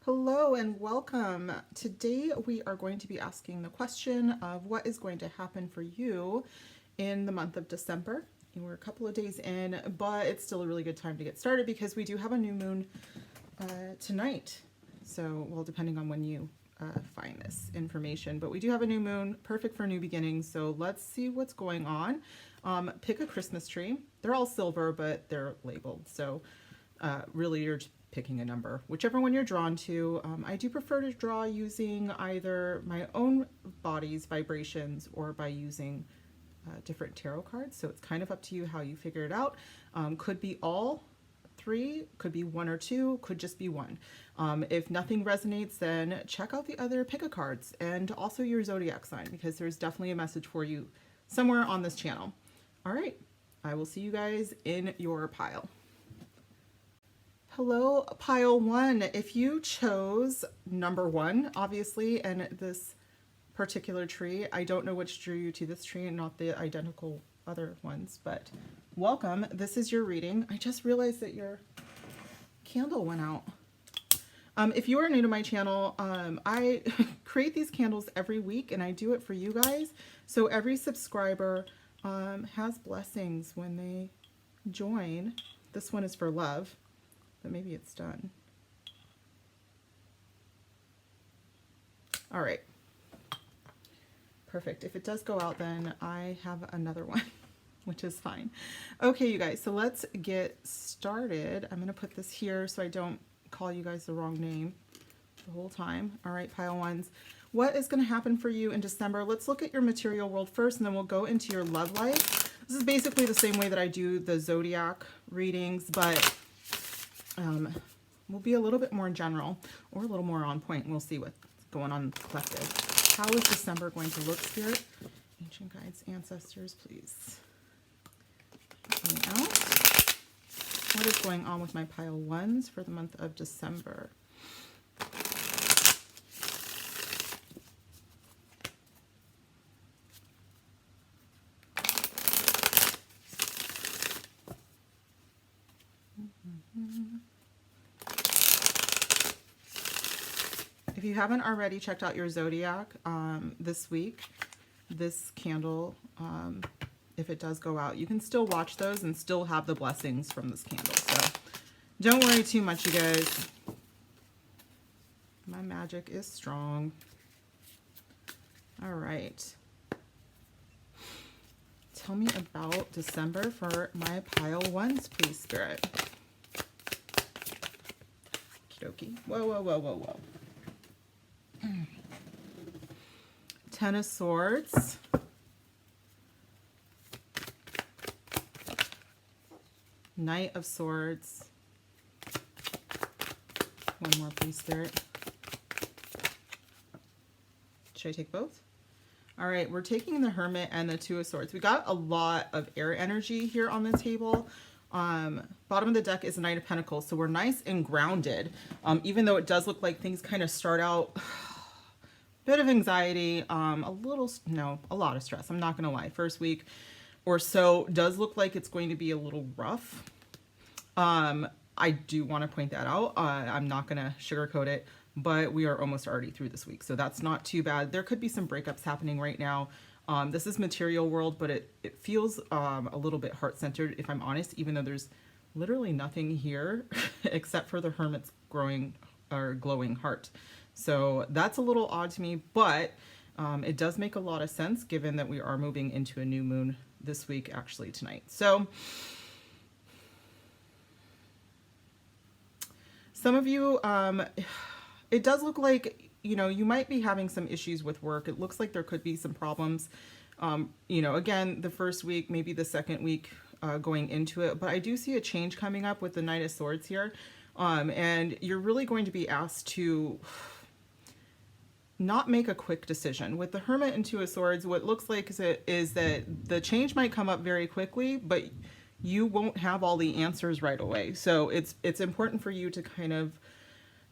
Hello and welcome. Today we are going to be asking the question of what is going to happen for you in the month of December. And we're a couple of days in, but it's still a really good time to get started because we do have a new moon tonight. So, well, depending on when you find this information, but we do have a new moon, perfect for new beginnings. So let's see what's going on. Pick a Christmas tree. They're all silver, but they're labeled. So really you're just picking a number, whichever one you're drawn to. I do prefer to draw using either my own body's vibrations or by using different tarot cards. So it's kind of up to you how you figure it out. Could be all three, could be one or two, could just be one. If nothing resonates, then check out the other pick a cards and also your zodiac sign, because there's definitely a message for you somewhere on this channel. All right, I will see you guys in your pile. Hello, pile one. If you chose number one, obviously, and this particular tree, I don't know which drew you to this tree and not the identical other ones, but welcome. This is your reading. I just realized that your candle went out. If you are new to my channel, I create these candles every week and I do it for you guys. So every subscriber has blessings when they join. This one is for love. But maybe it's done. All right. Perfect. If it does go out, then I have another one, which is fine. Okay, you guys, so let's get started. I'm going to put this here so I don't call you guys the wrong name the whole time. All right, pile ones. What is going to happen for you in December? Let's look at your material world first, and then we'll go into your love life. This is basically the same way that I do the zodiac readings, but we'll be a little bit more general or a little more on point, and we'll see what's going on in the collective. How is December going to look, Spirit? Ancient guides, ancestors, please help me out. What is going on with my pile ones for the month of December? If you haven't already checked out your zodiac this week, this candle, if it does go out, you can still watch those and still have the blessings from this candle. So don't worry too much, you guys. My magic is strong. All right. Tell me about December for my pile ones, please, Spirit. Okie dokie. Whoa, whoa, whoa, whoa, whoa. Ten of Swords. Knight of Swords. One more, please, Spirit. Should I take both? All right, we're taking the Hermit and the Two of Swords. We got a lot of air energy here on the table. Bottom of the deck is a Knight of Pentacles, so we're nice and grounded. Even though it does look like things kind of start out bit of anxiety, a lot of stress. I'm not gonna lie. First week or so does look like it's going to be a little rough. I do want to point that out. I'm not gonna sugarcoat it, but we are almost already through this week, so that's not too bad. There could be some breakups happening right now. This is material world, but it feels a little bit heart-centered, if I'm honest, even though there's literally nothing here except for the Hermit's glowing heart. So that's a little odd to me, but it does make a lot of sense given that we are moving into a new moon this week, actually tonight. So some of you, it does look like, you might be having some issues with work. It looks like there could be some problems, again, the first week, maybe the second week going into it, but I do see a change coming up with the Knight of Swords here. And you're really going to be asked to not make a quick decision. With the Hermit and Two of Swords, what looks like is that the change might come up very quickly, but you won't have all the answers right away. So it's important for you to kind of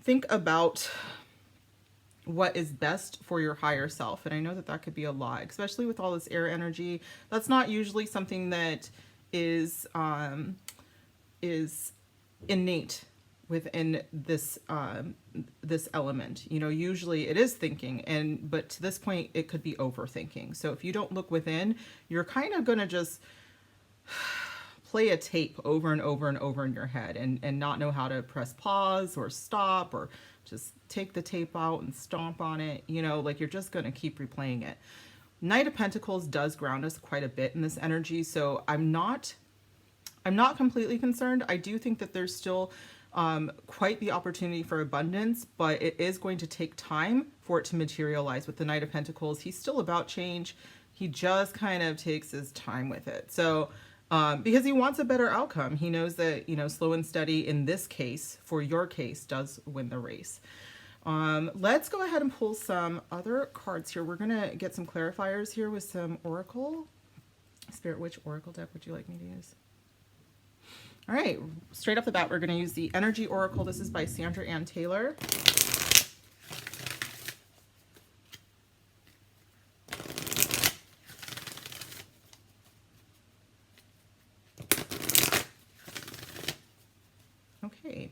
think about what is best for your higher self. And I know that that could be a lot, especially with all this air energy. That's not usually something that is innate within this this element. You know, usually it is thinking, but to this point it could be overthinking. So if you don't look within, you're kind of going to just play a tape over and over and over in your head, and not know how to press pause or stop, or just take the tape out and stomp on it. You know, like you're just going to keep replaying it. Knight of Pentacles does ground us quite a bit in this energy, so I'm not completely concerned. I do think that there's still quite the opportunity for abundance, but it is going to take time for it to materialize. With the Knight of Pentacles, he's still about change. He just kind of takes his time with it. So because he wants a better outcome, he knows that, you know, slow and steady in this case, for your case, does win the race. Let's go ahead and pull some other cards here. We're going to get some clarifiers here with some Oracle. Spirit, which Oracle deck would you like me to use? All right, straight off the bat, we're going to use the Energy Oracle. This is by Sandra Ann Taylor. Okay.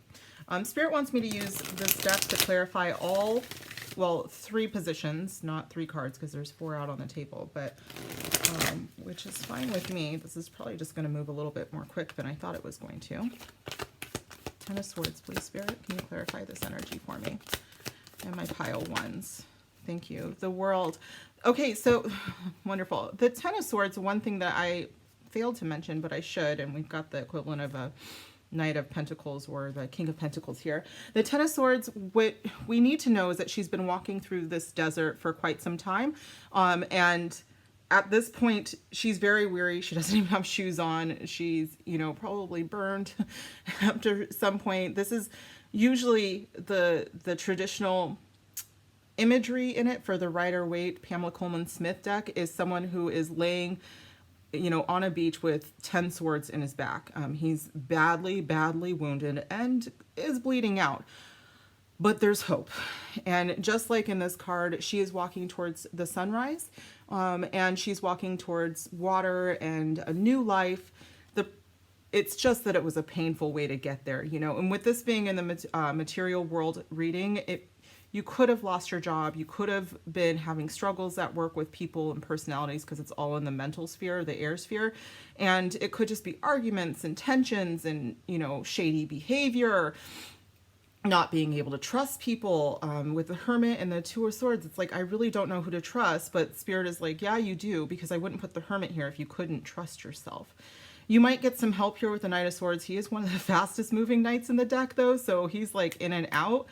Spirit wants me to use this deck to clarify all, well, 3 positions, not 3 cards, because there's 4 out on the table, but which is fine with me. This is probably just going to move a little bit more quick than I thought it was going to. Ten of Swords, please, Spirit. Can you clarify this energy for me? And my pile ones. Thank you. The World. Okay, so wonderful. The Ten of Swords, one thing that I failed to mention, but I should, and we've got the equivalent of a Knight of Pentacles or the King of Pentacles here. The Ten of Swords, what we need to know is that she's been walking through this desert for quite some time. And at this point, she's very weary. She doesn't even have shoes on. She's, you know, probably burned after some point. This is usually the traditional imagery in it for the Rider-Waite Pamela Coleman Smith deck is someone who is laying, you know, on a beach with 10 swords in his back. He's badly wounded and is bleeding out. But there's hope. And just like in this card, she is walking towards the sunrise, and she's walking towards water and a new life. It's just that it was a painful way to get there, you know. And with this being in the material world reading, you could have lost your job. You could have been having struggles at work with people and personalities, because it's all in the mental sphere, the air sphere. And it could just be arguments and tensions and, you know, shady behavior, not being able to trust people. With the Hermit and the Two of Swords, it's like, I really don't know who to trust, but Spirit is like, yeah, you do, because I wouldn't put the Hermit here if you couldn't trust yourself. You might get some help here with the Knight of Swords. He is one of the fastest moving knights in the deck, though, so he's like in and out.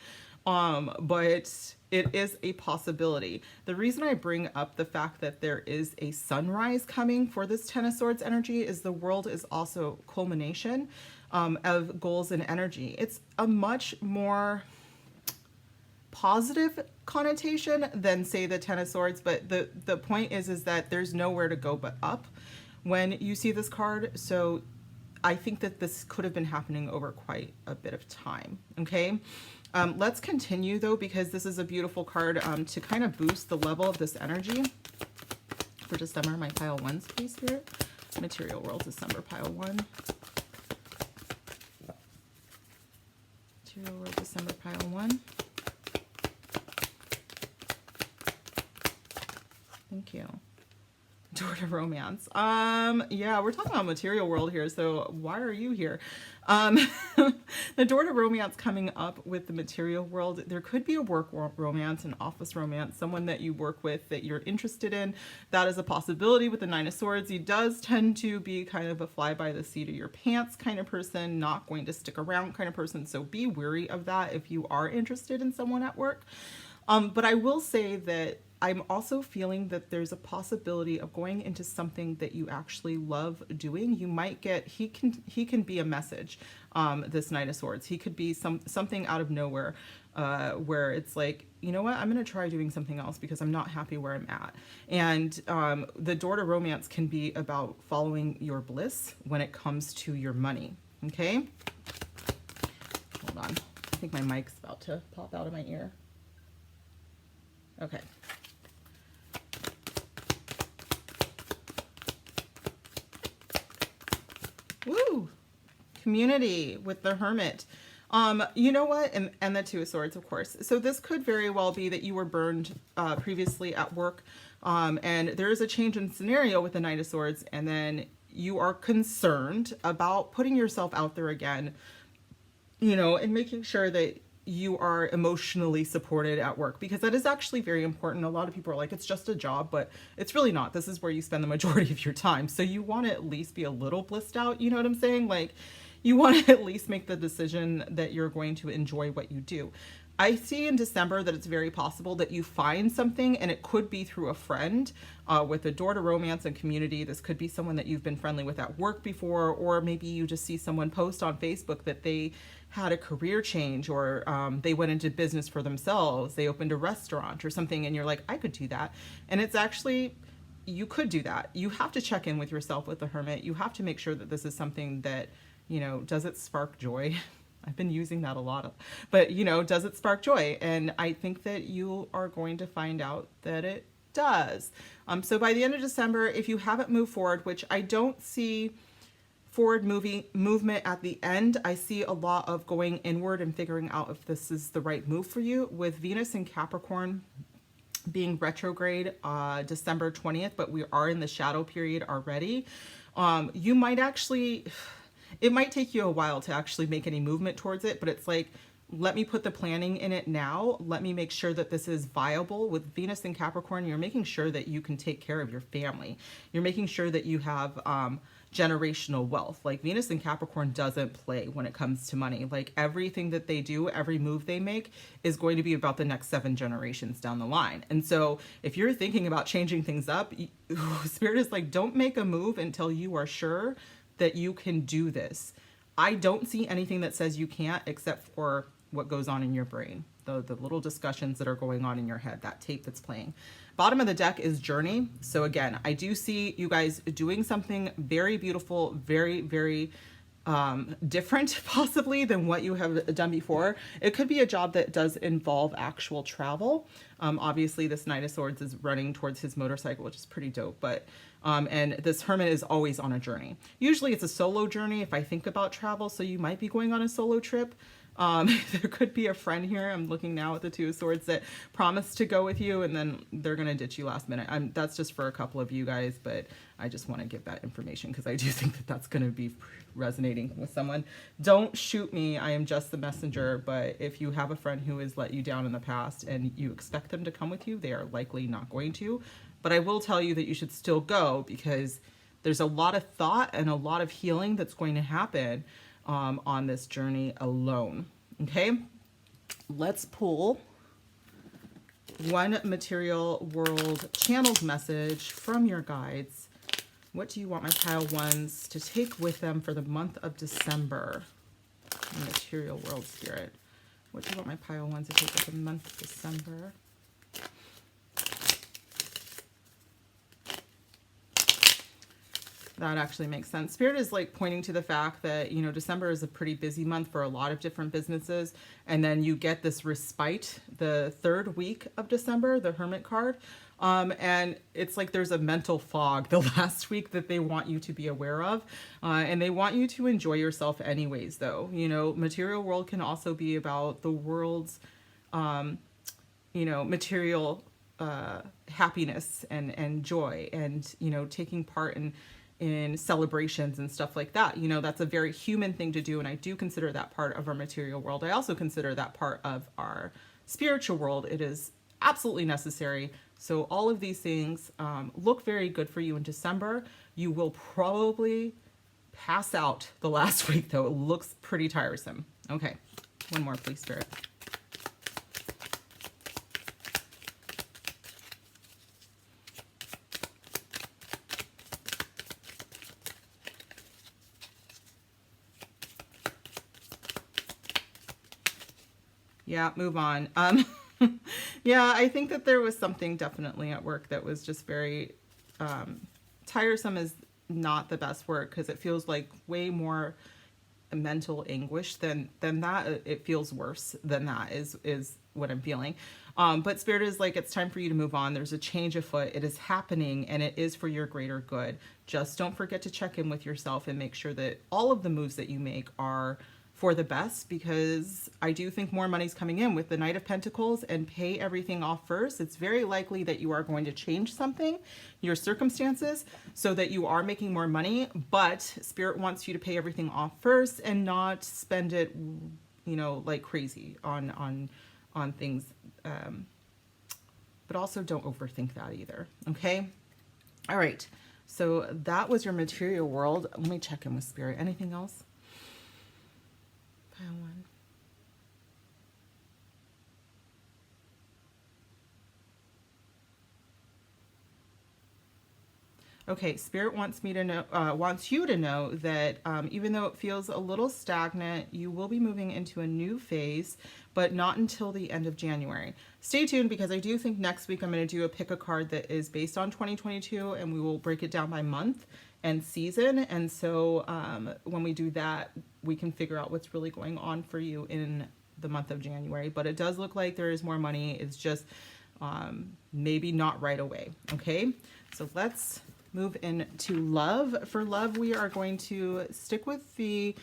But it is a possibility. The reason I bring up the fact that there is a sunrise coming for this Ten of Swords energy is the World is also culmination of goals and energy. It's a much more positive connotation than, say, the Ten of Swords, but the point is that there's nowhere to go but up when you see this card. So I think that this could have been happening over quite a bit of time. Okay. Let's continue though, because this is a beautiful card to kind of boost the level of this energy for December. My pile ones, please, Spirit. Material World, December, pile 1. Material World, December, pile 1. Thank you. Door to Romance. Yeah, we're talking about Material World here, so why are you here? The Door to Romance coming up with the Material World. There could be a work romance, an office romance, someone that you work with that you're interested in. That is a possibility with the Nine of Swords. He does tend to be kind of a fly by the seat of your pants kind of person, not going to stick around kind of person, so be wary of that if you are interested in someone at work. But I will say that I'm also feeling that there's a possibility of going into something that you actually love doing. You might get, he can be a message, this Knight of Swords. He could be something out of nowhere, where it's like, you know what, I'm going to try doing something else because I'm not happy where I'm at. And the Door to Romance can be about following your bliss when it comes to your money. Okay? Hold on. I think my mic's about to pop out of my ear. Okay. community with the Hermit. You know what? And the Two of Swords, of course. So this could very well be that you were burned previously at work, and there is a change in scenario with the Knight of Swords, and then you are concerned about putting yourself out there again, you know, and making sure that you are emotionally supported at work, because that is actually very important. A lot of people are like, it's just a job, but it's really not. This is where you spend the majority of your time. So you want to at least be a little blissed out. You know what I'm saying? Like, you want to at least make the decision that you're going to enjoy what you do. I see in December that it's very possible that you find something, and it could be through a friend with a door to romance and community. This could be someone that you've been friendly with at work before, or maybe you just see someone post on Facebook that they had a career change, or they went into business for themselves. They opened a restaurant or something, and you're like, I could do that. And it's actually, you could do that. You have to check in with yourself with the Hermit. You have to make sure that this is something that, you know, does it spark joy? I've been using that a lot, but you know, does it spark joy? And I think that you are going to find out that it does. So by the end of December, if you haven't moved forward, which I don't see forward movement at the end, I see a lot of going inward and figuring out if this is the right move for you, with Venus in Capricorn being retrograde December 20th, but we are in the shadow period already. You might actually, it might take you a while to actually make any movement towards it, but it's like, let me put the planning in it now. Let me make sure that this is viable. With Venus in Capricorn, you're making sure that you can take care of your family. You're making sure that you have generational wealth. Like, Venus in Capricorn doesn't play when it comes to money. Like, everything that they do, every move they make is going to be about the next 7 generations down the line. And so if you're thinking about changing things up, Spirit is like, don't make a move until you are sure that you can do this. I don't see anything that says you can't, except for what goes on in your brain, the little discussions that are going on in your head, that tape that's playing. Bottom of the deck is Journey. So again, I do see you guys doing something very beautiful, very, very different possibly than what you have done before. It could be a job that does involve actual travel. Obviously this Knight of Swords is running towards his motorcycle, which is pretty dope, but and this Hermit is always on a journey. Usually it's a solo journey if I think about travel, so you might be going on a solo trip. There could be a friend here, I'm looking now at the Two of Swords, that promised to go with you and then they're gonna ditch you last minute. That's just for a couple of you guys, but I just want to give that information because I do think that that's going to be resonating with someone. Don't shoot me, I am just the messenger, but if you have a friend who has let you down in the past and you expect them to come with you, they are likely not going to. But I will tell you that you should still go, because there's a lot of thought and a lot of healing that's going to happen on this journey alone. Okay, let's pull one material world channeled message from your guides. What do you want my pile ones to take with them for the month of December? Material world spirit. What do you want my pile ones to take with the month of December? That actually makes sense. Spirit is like pointing to the fact that, you know, December is a pretty busy month for a lot of different businesses. And then you get this respite the 3rd week of December, the Hermit card. And it's like there's a mental fog the last week that they want you to be aware of. And they want you to enjoy yourself anyways, though. You know, material world can also be about the world's, you know, material happiness and joy, and, you know, taking part in celebrations and stuff like that. You know, that's a very human thing to do, and I do consider that part of our material world. I also consider that part of our spiritual world. It is absolutely necessary. So all of these things look very good for you in December. You will probably pass out the last week, though. It looks pretty tiresome. Okay, one more, please, Spirit. Yeah, move on. Yeah, I think that there was something definitely at work that was just very tiresome is not the best word, because it feels like way more mental anguish than that. It feels worse than that is what I'm feeling. But Spirit is like, it's time for you to move on. There's a change afoot. It is happening, and it is for your greater good. Just don't forget to check in with yourself and make sure that all of the moves that you make are for the best, because I do think more money's coming in with the Knight of Pentacles, and pay everything off first. It's very likely that you are going to change something, your circumstances, so that you are making more money, but Spirit wants you to pay everything off first and not spend it, you know, like crazy on things. But also don't overthink that either. Okay. All right. So that was your material world. Let me check in with Spirit. Anything else? Pile one. Okay, Spirit wants me to know, wants you to know that even though it feels a little stagnant, you will be moving into a new phase, but not until the end of January. Stay tuned, because I do think next week I'm going to do a pick a card that is based on 2022, and we will break it down by month and season. And so when we do that, we can figure out what's really going on for you in the month of January. But it does look like there is more money. It's just maybe not right away. Okay, so let's move into love. For love, we are going to stick with the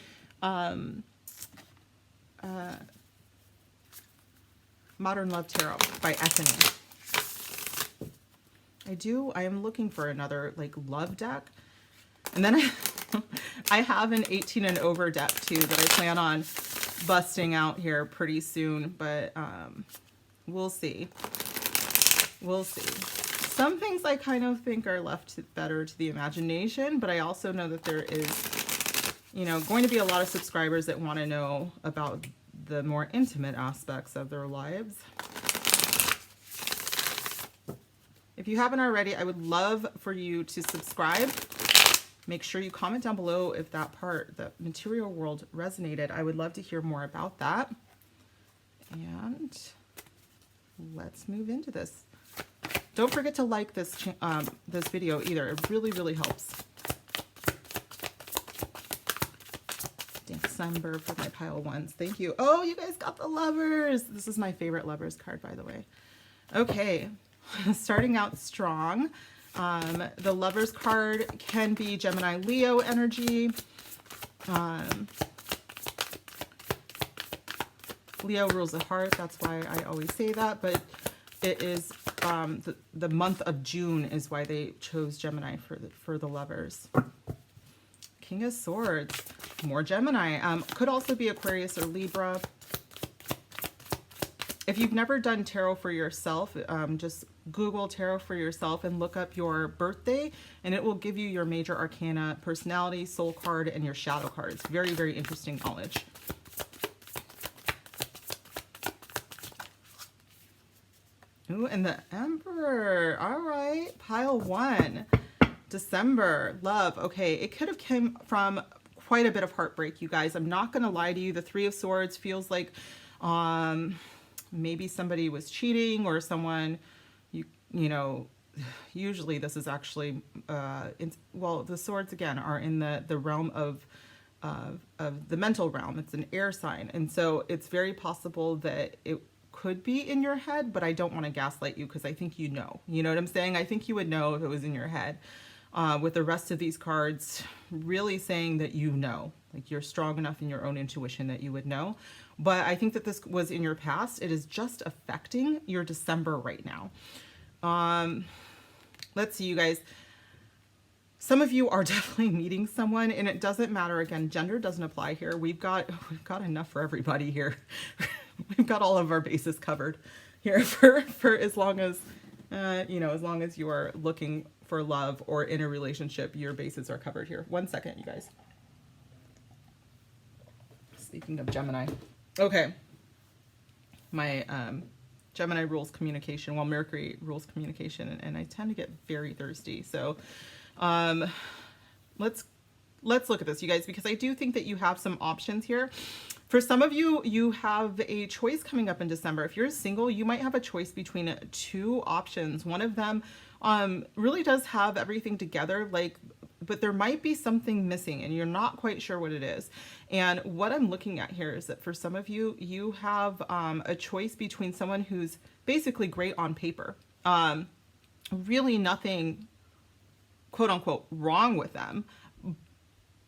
Modern Love Tarot by Ethany. I am looking for another like love deck. And then I have an 18 and over deck too that I plan on busting out here pretty soon, but we'll see. We'll see. Some things I kind of think are left better to the imagination, but I also know that there is, you know, going to be a lot of subscribers that want to know about the more intimate aspects of their lives. If you haven't already, I would love for you to subscribe. Make sure you comment down below if that part, the material world, resonated. I would love to hear more about that. And let's move into this. Don't forget to like this this video either. It really, really helps. December for my pile ones. Thank you. Oh, you guys got the lovers. This is my favorite lovers card, by the way. Okay, starting out strong. The lovers card can be Gemini, Leo energy. Leo rules the heart. That's why I always say that, but it is the month of June is why they chose Gemini for the lovers. King of Swords, more Gemini. Could also be Aquarius or Libra. If you've never done tarot for yourself, just Google tarot for yourself and look up your birthday, and it will give you your major arcana, personality, soul card, and your shadow card. It's very, very interesting knowledge. Ooh, and the Emperor. All right, pile one. December, love. Okay, it could have come from quite a bit of heartbreak, you guys. I'm not going to lie to you. The Three of Swords feels like maybe somebody was cheating, or someone, you know, usually this is actually, well, the swords again are in the realm of the mental realm. It's an air sign. And so it's very possible that it could be in your head, but I don't want to gaslight you, because I think you know what I'm saying? I think you would know if it was in your head. With the rest of these cards really saying that you know, like you're strong enough in your own intuition that you would know. But I think that this was in your past. It is just affecting your December right now. Let's see, you guys. Some of you are definitely meeting someone, and it doesn't matter. Again, gender doesn't apply here. We've got enough for everybody here. We've got all of our bases covered here for as long as, you know, as long as you are looking for love or in a relationship, your bases are covered here. 1 second, you guys. Speaking of Gemini. Okay. My Gemini rules communication. Well, Mercury rules communication, and I tend to get very thirsty. So let's look at this, you guys, because I do think that you have some options here. For some of you, you have a choice coming up in December. If you're single, you might have a choice between two options. One of them really does have everything together, but there might be something missing and you're not quite sure what it is. And what I'm looking at here is that for some of you, you have a choice between someone who's basically great on paper, really nothing quote unquote wrong with them,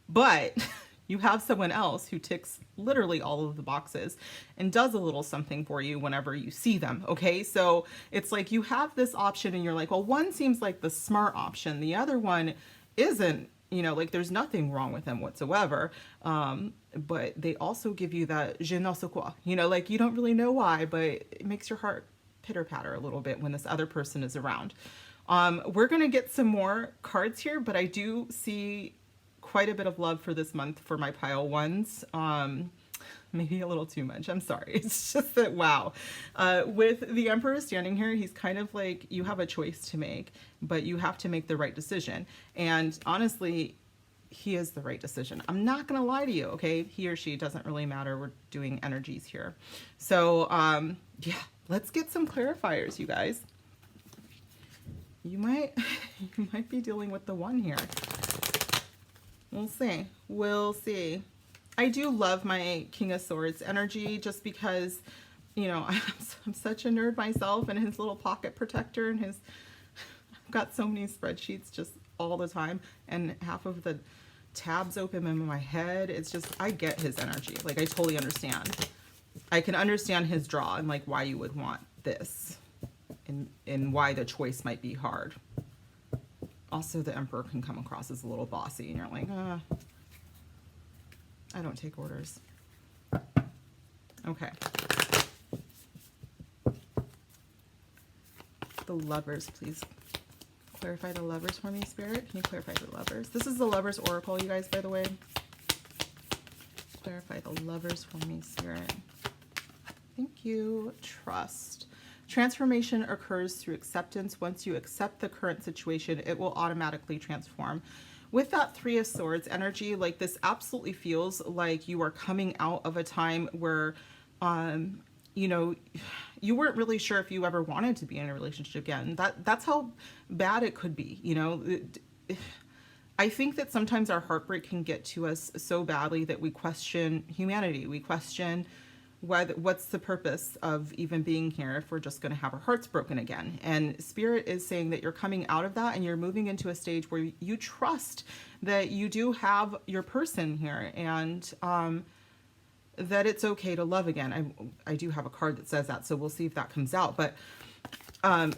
but you have someone else who ticks literally all of the boxes and does a little something for you whenever you see them. Okay. So it's like you have this option and you're like, well, one seems like the smart option. The other one isn't, you know, like there's nothing wrong with them whatsoever. But they also give you that je ne sais quoi, you know, like you don't really know why, but it makes your heart pitter patter a little bit when this other person is around. We're going to get some more cards here, but I do see quite a bit of love for this month for my pile ones. Maybe a little too much. I'm sorry. It's just that, wow. With the Emperor standing here, he's kind of like, you have a choice to make, but you have to make the right decision. And honestly, he is the right decision. I'm not going to lie to you. Okay. He or she, doesn't really matter. We're doing energies here. So, yeah, let's get some clarifiers, you guys. You might be dealing with the one here. We'll see. We'll see. I do love my King of Swords energy just because, you know, I'm such a nerd myself, and his little pocket protector and his, I've got so many spreadsheets just all the time, and half of the tabs open in my head. It's just, I get his energy. Like, I totally understand. I can understand his draw and like why you would want this and why the choice might be hard. Also, the Emperor can come across as a little bossy, and you're like, I don't take orders. Okay. The Lovers, please. Clarify the Lovers for me, Spirit. Can you clarify the Lovers? This is the Lovers Oracle, you guys, by the way. Clarify the Lovers for me, Spirit. Thank you. Trust. Transformation occurs through acceptance. Once you accept the current situation, it will automatically transform. With that Three of Swords energy, like this absolutely feels like you are coming out of a time where, you know, you weren't really sure if you ever wanted to be in a relationship again. That's how bad it could be, you know. I think that sometimes our heartbreak can get to us so badly that we question humanity. We question what's the purpose of even being here if we're just going to have our hearts broken again. And Spirit is saying that you're coming out of that and you're moving into a stage where you trust that you do have your person here, and that it's okay to love again. I do have a card that says that, so we'll see if that comes out. But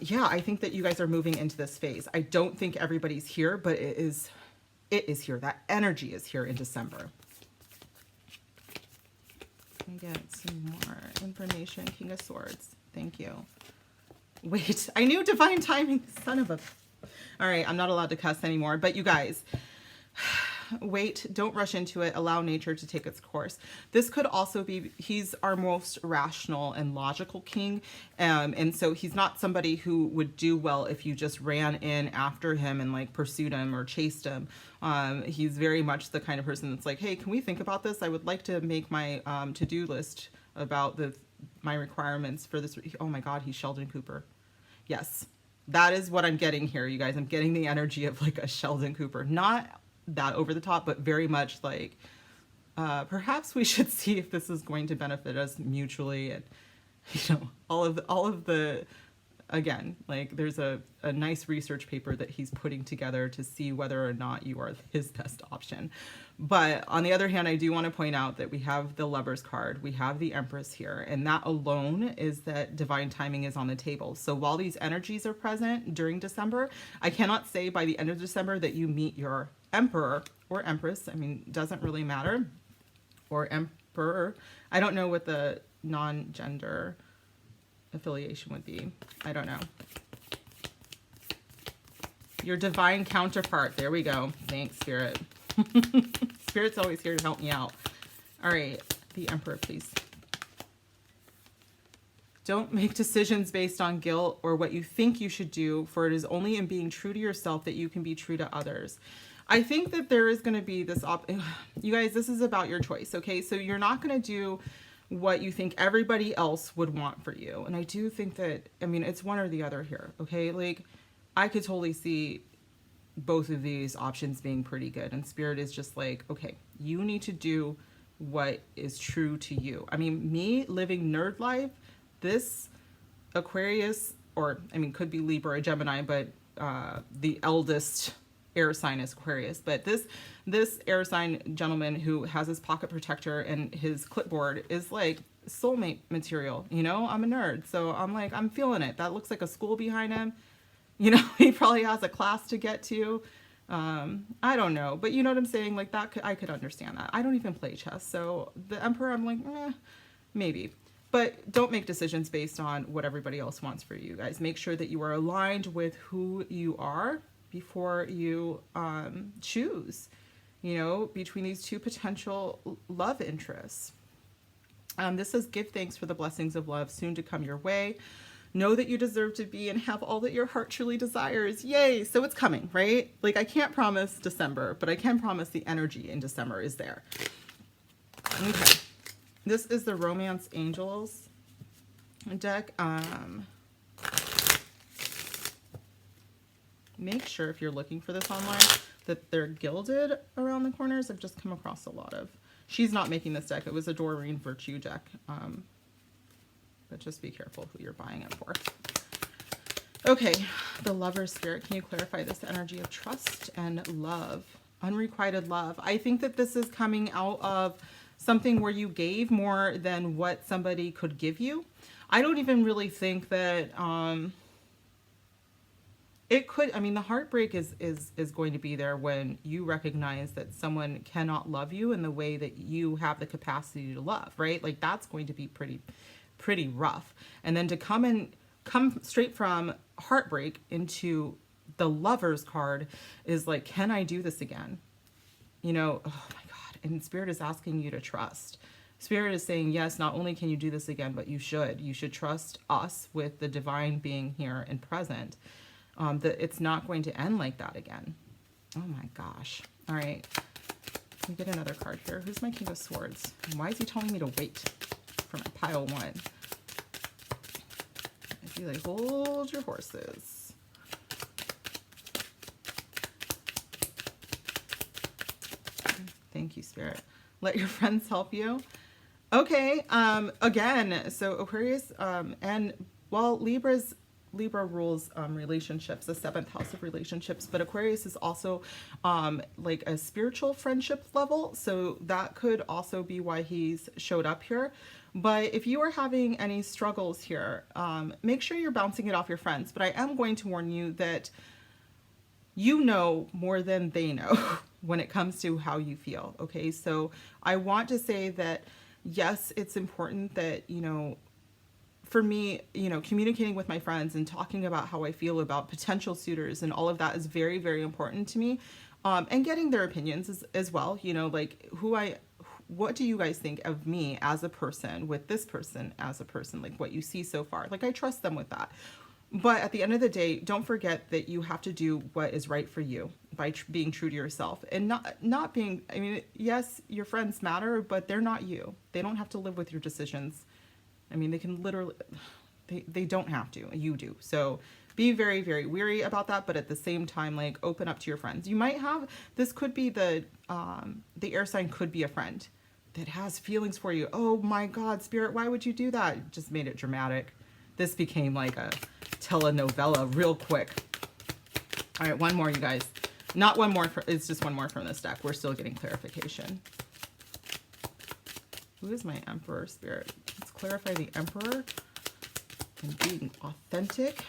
yeah, I think that you guys are moving into this phase. I don't think everybody's here, but it is here. That energy is here in December. Get some more information. King of Swords. Thank you. Wait, I knew divine timing. Son of a... All right, I'm not allowed to cuss anymore. But you guys, wait, don't rush into it. Allow nature to take its course. This could also be, he's our most rational and logical king. And so he's not somebody who would do well if you just ran in after him and like pursued him or chased him. He's very much the kind of person that's like, hey, can we think about this? I would like to make my to-do list about my requirements for this. Oh my God, he's Sheldon Cooper. Yes, that is what I'm getting here, you guys. I'm getting the energy of like a Sheldon Cooper. Not that over the top, but very much like, perhaps we should see if this is going to benefit us mutually. And, you know, all of the, again, like there's a nice research paper that he's putting together to see whether or not you are his best option. But on the other hand, I do want to point out that we have the Lovers card, we have the Empress here, and that alone is that divine timing is on the table. So while these energies are present during December, I cannot say by the end of December that you meet your Emperor or Empress. I mean, doesn't really matter. Or Emperor. I don't know what the non-gender affiliation would be. I don't know. Your divine counterpart. There we go. Thanks, Spirit. Spirit's always here to help me out. All right, the Emperor, please. Don't make decisions based on guilt or what you think you should do, for it is only in being true to yourself that you can be true to others. I think that there is going to be this you guys, this is about your choice, okay? So you're not going to do what you think everybody else would want for you. And I do think that, I mean, it's one or the other here, okay? Like, I could totally see both of these options being pretty good. And Spirit is just like, okay, you need to do what is true to you. I mean, me living nerd life, this Aquarius, or I mean, could be Libra or Gemini, but the eldest air sign is Aquarius. But this air sign gentleman who has his pocket protector and his clipboard is like soulmate material. You know, I'm a nerd, so I'm like, I'm feeling it. That looks like a school behind him. You know, he probably has a class to get to. I don't know, but you know what I'm saying? Like that, I could understand that. I don't even play chess, so the Emperor, I'm like, maybe. But don't make decisions based on what everybody else wants for you guys. Make sure that you are aligned with who you are before you choose, you know, between these two potential love interests. This says, give thanks for the blessings of love soon to come your way. Know that you deserve to be and have all that your heart truly desires. Yay! So it's coming, right? Like, I can't promise December, but I can promise the energy in December is there. Okay. This is the Romance Angels deck. Make sure if you're looking for this online that they're gilded around the corners. I've just come across a lot of. She's not making this deck. It was a Doreen Virtue deck. But just be careful who you're buying it for. Okay, the Lover's Spirit. Can you clarify this energy of trust and love? Unrequited love. I think that this is coming out of something where you gave more than what somebody could give you. I don't even really think that it could. I mean, the heartbreak is going to be there when you recognize that someone cannot love you in the way that you have the capacity to love, right? Like, that's going to be pretty rough. And then to come straight from heartbreak into the Lover's card is like, can I do this again? You know, oh my God. And Spirit is asking you to trust. Spirit is saying, yes, not only can you do this again, but you should trust us with the divine being here and present. That it's not going to end like that again. Oh my gosh. All right. Let me get another card here. Who's my King of Swords? And why is he telling me to wait for my pile one? I'd be like, hold your horses. Thank you, Spirit. Let your friends help you. Okay. Again, so Aquarius, and while Libra rules relationships, the seventh house of relationships, but Aquarius is also like a spiritual friendship level. So that could also be why he's showed up here. But if you are having any struggles here, make sure you're bouncing it off your friends. But I am going to warn you that you know more than they know when it comes to how you feel. Okay, so I want to say that, yes, it's important that, you know, for me, you know, communicating with my friends and talking about how I feel about potential suitors and all of that is very, very important to me. And getting their opinions as well, you know, like what do you guys think of me as a person, with this person as a person, like what you see so far? Like, I trust them with that. But at the end of the day, don't forget that you have to do what is right for you by being true to yourself and not being, I mean, yes, your friends matter, but they're not you. They don't have to live with your decisions. I mean, they can literally, they don't have to, you do. So be very, very weary about that. But at the same time, like, open up to your friends. You might have, this could be the air sign could be a friend that has feelings for you. Oh my God, Spirit, why would you do that? It just made it dramatic. This became like a telenovela real quick. All right, one more, you guys. Not one more, it's just one more from this deck. We're still getting clarification. Who is my Emperor, Spirit? Let's clarify the Emperor and being authentic.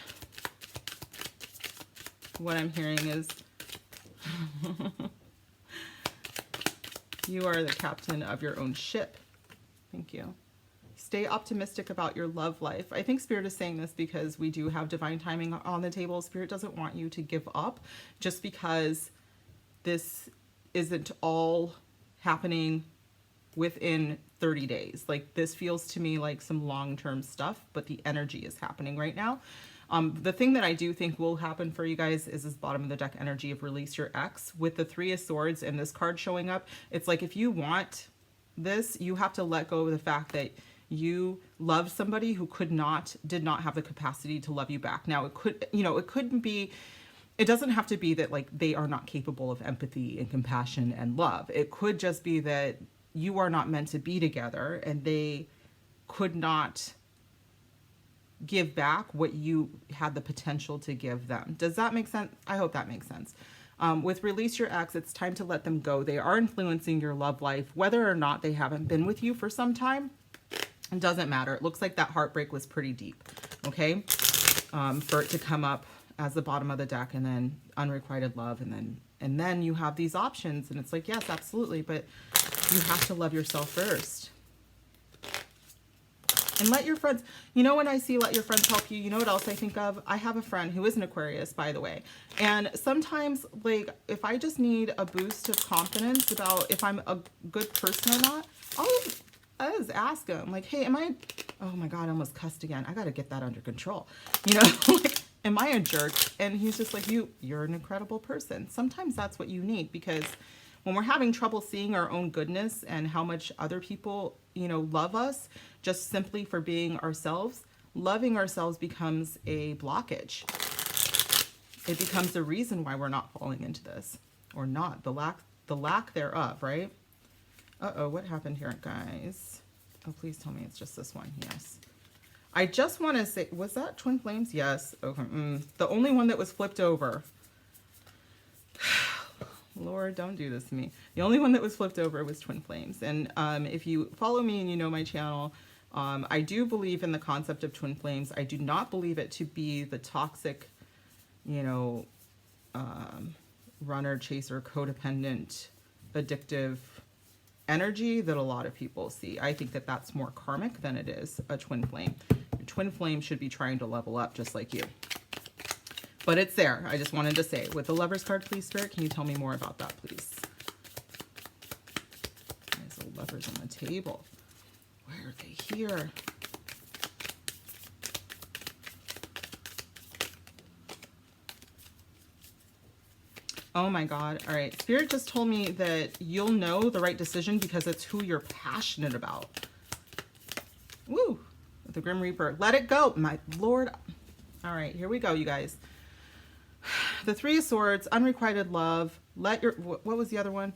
What I'm hearing is you are the captain of your own ship. Thank you. Stay optimistic about your love life. I think Spirit is saying this because we do have divine timing on the table. Spirit doesn't want you to give up just because this isn't all happening within 30 days. Like, this feels to me like some long-term stuff, but the energy is happening right now. The thing that I do think will happen for you guys is this bottom of the deck energy of release your ex. With the Three of Swords and this card showing up, it's like, if you want this, you have to let go of the fact that you love somebody who did not have the capacity to love you back. Now, it could, you know, it couldn't be, it doesn't have to be that like they are not capable of empathy and compassion and love. It could just be that you are not meant to be together, and they could not give back what you had the potential to give them. Does that make sense? I hope that makes sense. With release your ex, it's time to let them go. They are influencing your love life, whether or not they haven't been with you for some time. It doesn't matter. It looks like that heartbreak was pretty deep, okay? For it to come up as the bottom of the deck, and then unrequited love, and then you have these options, and it's like, yes, absolutely, but you have to love yourself first. And let your friends, you know, when I see let your friends help you, you know what else I think of? I have a friend who is an Aquarius, by the way. And sometimes, like, if I just need a boost of confidence about if I'm a good person or not, I'll just ask him, like, hey, oh my God, I almost cussed again. I got to get that under control. You know, like, am I a jerk? And he's just like, you're an incredible person. Sometimes that's what you need, because when we're having trouble seeing our own goodness and how much other people, you know, love us just simply for being ourselves, loving ourselves becomes a blockage. It becomes the reason why we're not falling into this, or not, the lack thereof, right? Uh-oh, what happened here, guys? Oh, please tell me it's just this one. Yes. I just want to say, was that Twin Flames? Yes. Okay. The only one that was flipped over. Lord, don't do this to me. The only one that was flipped over was Twin Flames. And if you follow me and you know my channel, I do believe in the concept of Twin Flames. I do not believe it to be the toxic, you know, runner, chaser, codependent, addictive energy that a lot of people see. I think that that's more karmic than it is a twin flame. Your twin flame should be trying to level up just like you. But it's there. I just wanted to say, with the Lover's card, please, Spirit, can you tell me more about that, please? There's the Lovers on the table. Where are they here? Oh my God. All right. Spirit just told me that you'll know the right decision because it's who you're passionate about. Woo. The Grim Reaper. Let it go. My Lord. All right. Here we go, you guys. The Three of Swords, unrequited love. What was the other one?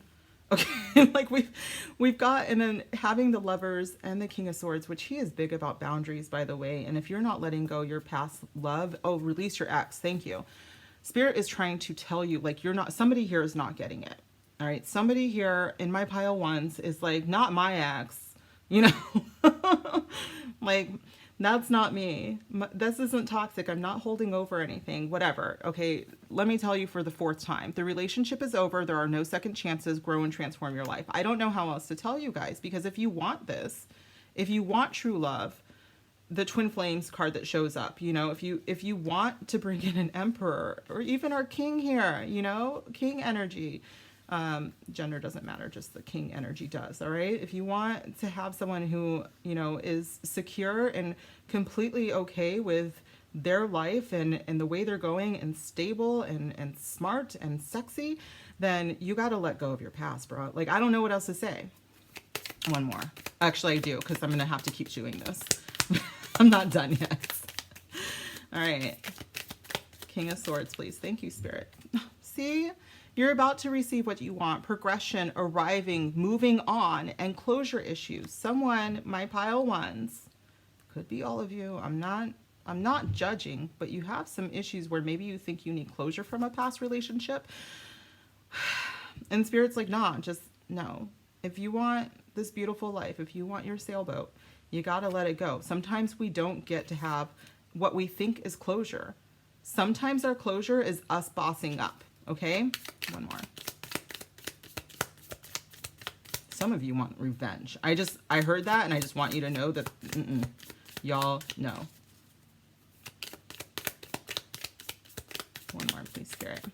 Okay. Like we've got, and then having the Lovers and the King of Swords, which he is big about boundaries, by the way. And if you're not letting go your past love, release your ex. Thank you. Spirit is trying to tell you, like, somebody here is not getting it. All right. Somebody here in my pile ones is like, not my ex, you know, like, that's not me. This isn't toxic. I'm not holding over anything, whatever. Okay. Let me tell you for the fourth time, the relationship is over. There are no second chances. Grow and transform your life. I don't know how else to tell you guys, because if you want this, if you want true love, the Twin Flames card that shows up, you know, if you want to bring in an Emperor, or even our King here, you know, King energy, gender doesn't matter, just the King energy does. All right. If you want to have someone who, you know, is secure and completely okay with their life and the way they're going, and stable and smart and sexy, then you got to let go of your past, bro. Like, I don't know what else to say. One more. Actually, I do, because I'm going to have to keep chewing this. I'm not done yet. All right. King of Swords, please. Thank you, Spirit. See, you're about to receive what you want. Progression, arriving, moving on, and closure issues. Someone, my pile ones, could be all of you. I'm not judging, but you have some issues where maybe you think you need closure from a past relationship. And Spirit's like, nah, just no. If you want this beautiful life, if you want your sailboat, you got to let it go. Sometimes we don't get to have what we think is closure. Sometimes our closure is us bossing up. Okay? One more. Some of you want revenge. I heard that, and I just want you to know that y'all know. One more, please, Spirit.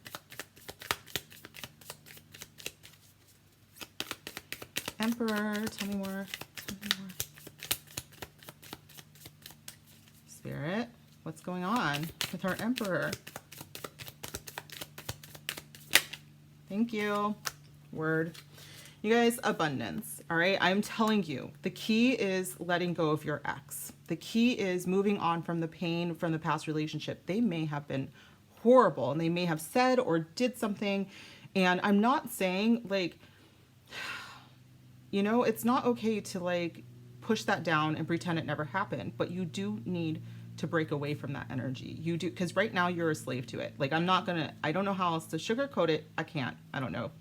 Emperor, tell me more. Tell me more. Spirit, what's going on with our Emperor? Thank you. Word. You guys, abundance. All right. I'm telling you, the key is letting go of your ex. The key is moving on from the pain from the past relationship. They may have been horrible, and they may have said or did something. And I'm not saying, like, You know, it's not okay to like push that down and pretend it never happened, but you do need to break away from that energy. You do, because right now you're a slave to it. Like, I don't know how else to sugarcoat it. I can't. I don't know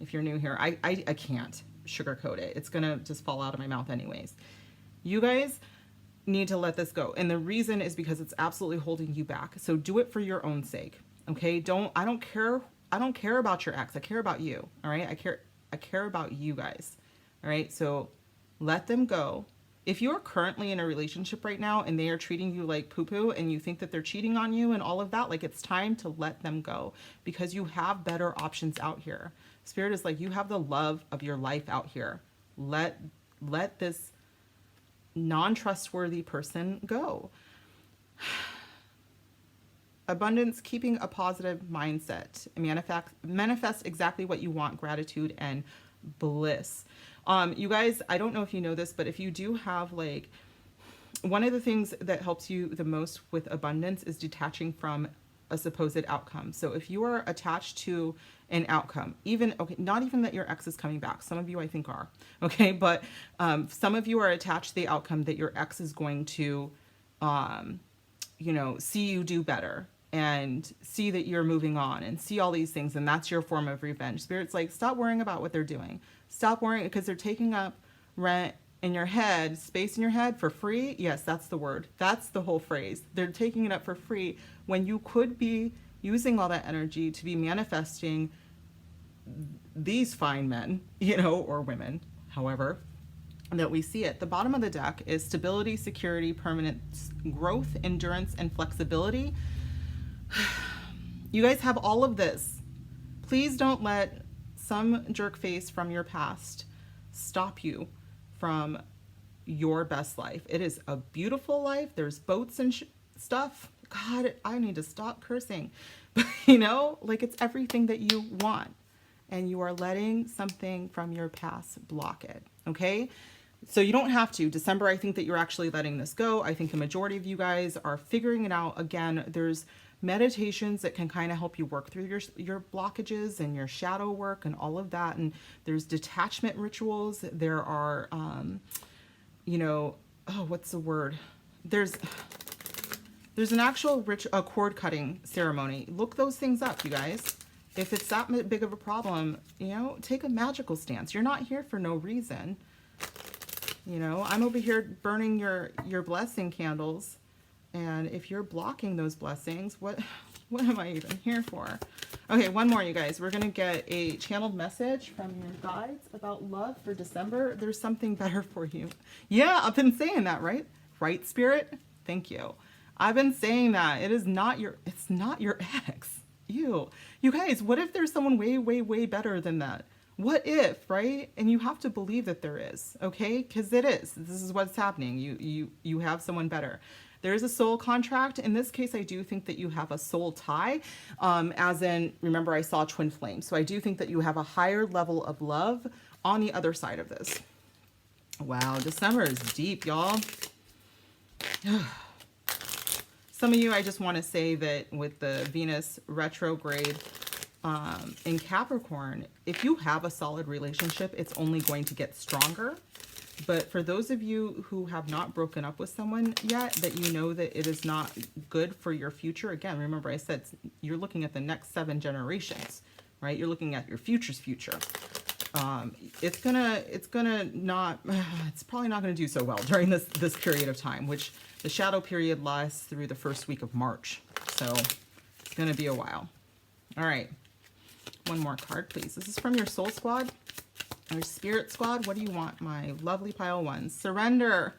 if you're new here. I can't sugarcoat it. It's gonna just fall out of my mouth anyways. You guys need to let this go. And the reason is because it's absolutely holding you back. So do it for your own sake. Okay? I don't care about your ex. I care about you. All right? I care about you guys. All right? So let them go. If you're currently in a relationship right now and they are treating you like poo-poo and you think that they're cheating on you and all of that, like, it's time to let them go because you have better options out here. Spirit is like, you have the love of your life out here. Let this non-trustworthy person go. Abundance, keeping a positive mindset. Manifest exactly what you want, gratitude and bliss. You guys, I don't know if you know this, but if you do have like, one of the things that helps you the most with abundance is detaching from a supposed outcome. So if you are attached to an outcome, not even that your ex is coming back. Some of you I think are, okay. But, some of you are attached to the outcome that your ex is going to, see you do better and see that you're moving on and see all these things. And that's your form of revenge. Spirit's like, stop worrying about what they're doing. Stop worrying because they're taking up rent in your head, space in your head for free. Yes, that's the word. That's the whole phrase. They're taking it up for free when you could be using all that energy to be manifesting these fine men, or women, however that we see it. The bottom of the deck is stability, security, permanence, growth, endurance, and flexibility. You guys have all of this. Please don't let some jerk face from your past stop you from your best life. It is a beautiful life. There's boats and stuff. God, I need to stop cursing. But like, it's everything that you want. And you are letting something from your past block it. Okay? So you don't have to. December, I think that you're actually letting this go. I think the majority of you guys are figuring it out. Again, there's meditations that can kind of help you work through your blockages and your shadow work and all of that. And there's detachment rituals. There are, what's the word? There's an actual cord cutting ceremony. Look those things up, you guys. If it's that big of a problem, take a magical stance. You're not here for no reason. I'm over here burning your blessing candles. And if you're blocking those blessings, what am I even here for? Okay, one more, you guys. We're going to get a channeled message from your guides about love for December. There's something better for you. Yeah, I've been saying that, right? Right, Spirit? Thank you. I've been saying that. It's not your ex. You guys, what if there's someone way, way, way better than that? What if, right? And you have to believe that there is, okay? Because it is. This is what's happening. You have someone better. There is a soul contract. In this case, I do think that you have a soul tie, as in, remember, I saw twin flames. So I do think that you have a higher level of love on the other side of this. Wow, December is deep, y'all. Some of you, I just want to say that with the Venus retrograde in Capricorn, if you have a solid relationship, it's only going to get stronger. But for those of you who have not broken up with someone yet, that that it is not good for your future. Again, remember I said you're looking at the next 7 generations, right? You're looking at your future's future. It's probably not gonna do so well during this period of time, which the shadow period lasts through the first week of March. So it's gonna be a while. All right, one more card, please. This is from your soul squad. Our spirit squad, what do you want, my lovely pile ones? Surrender.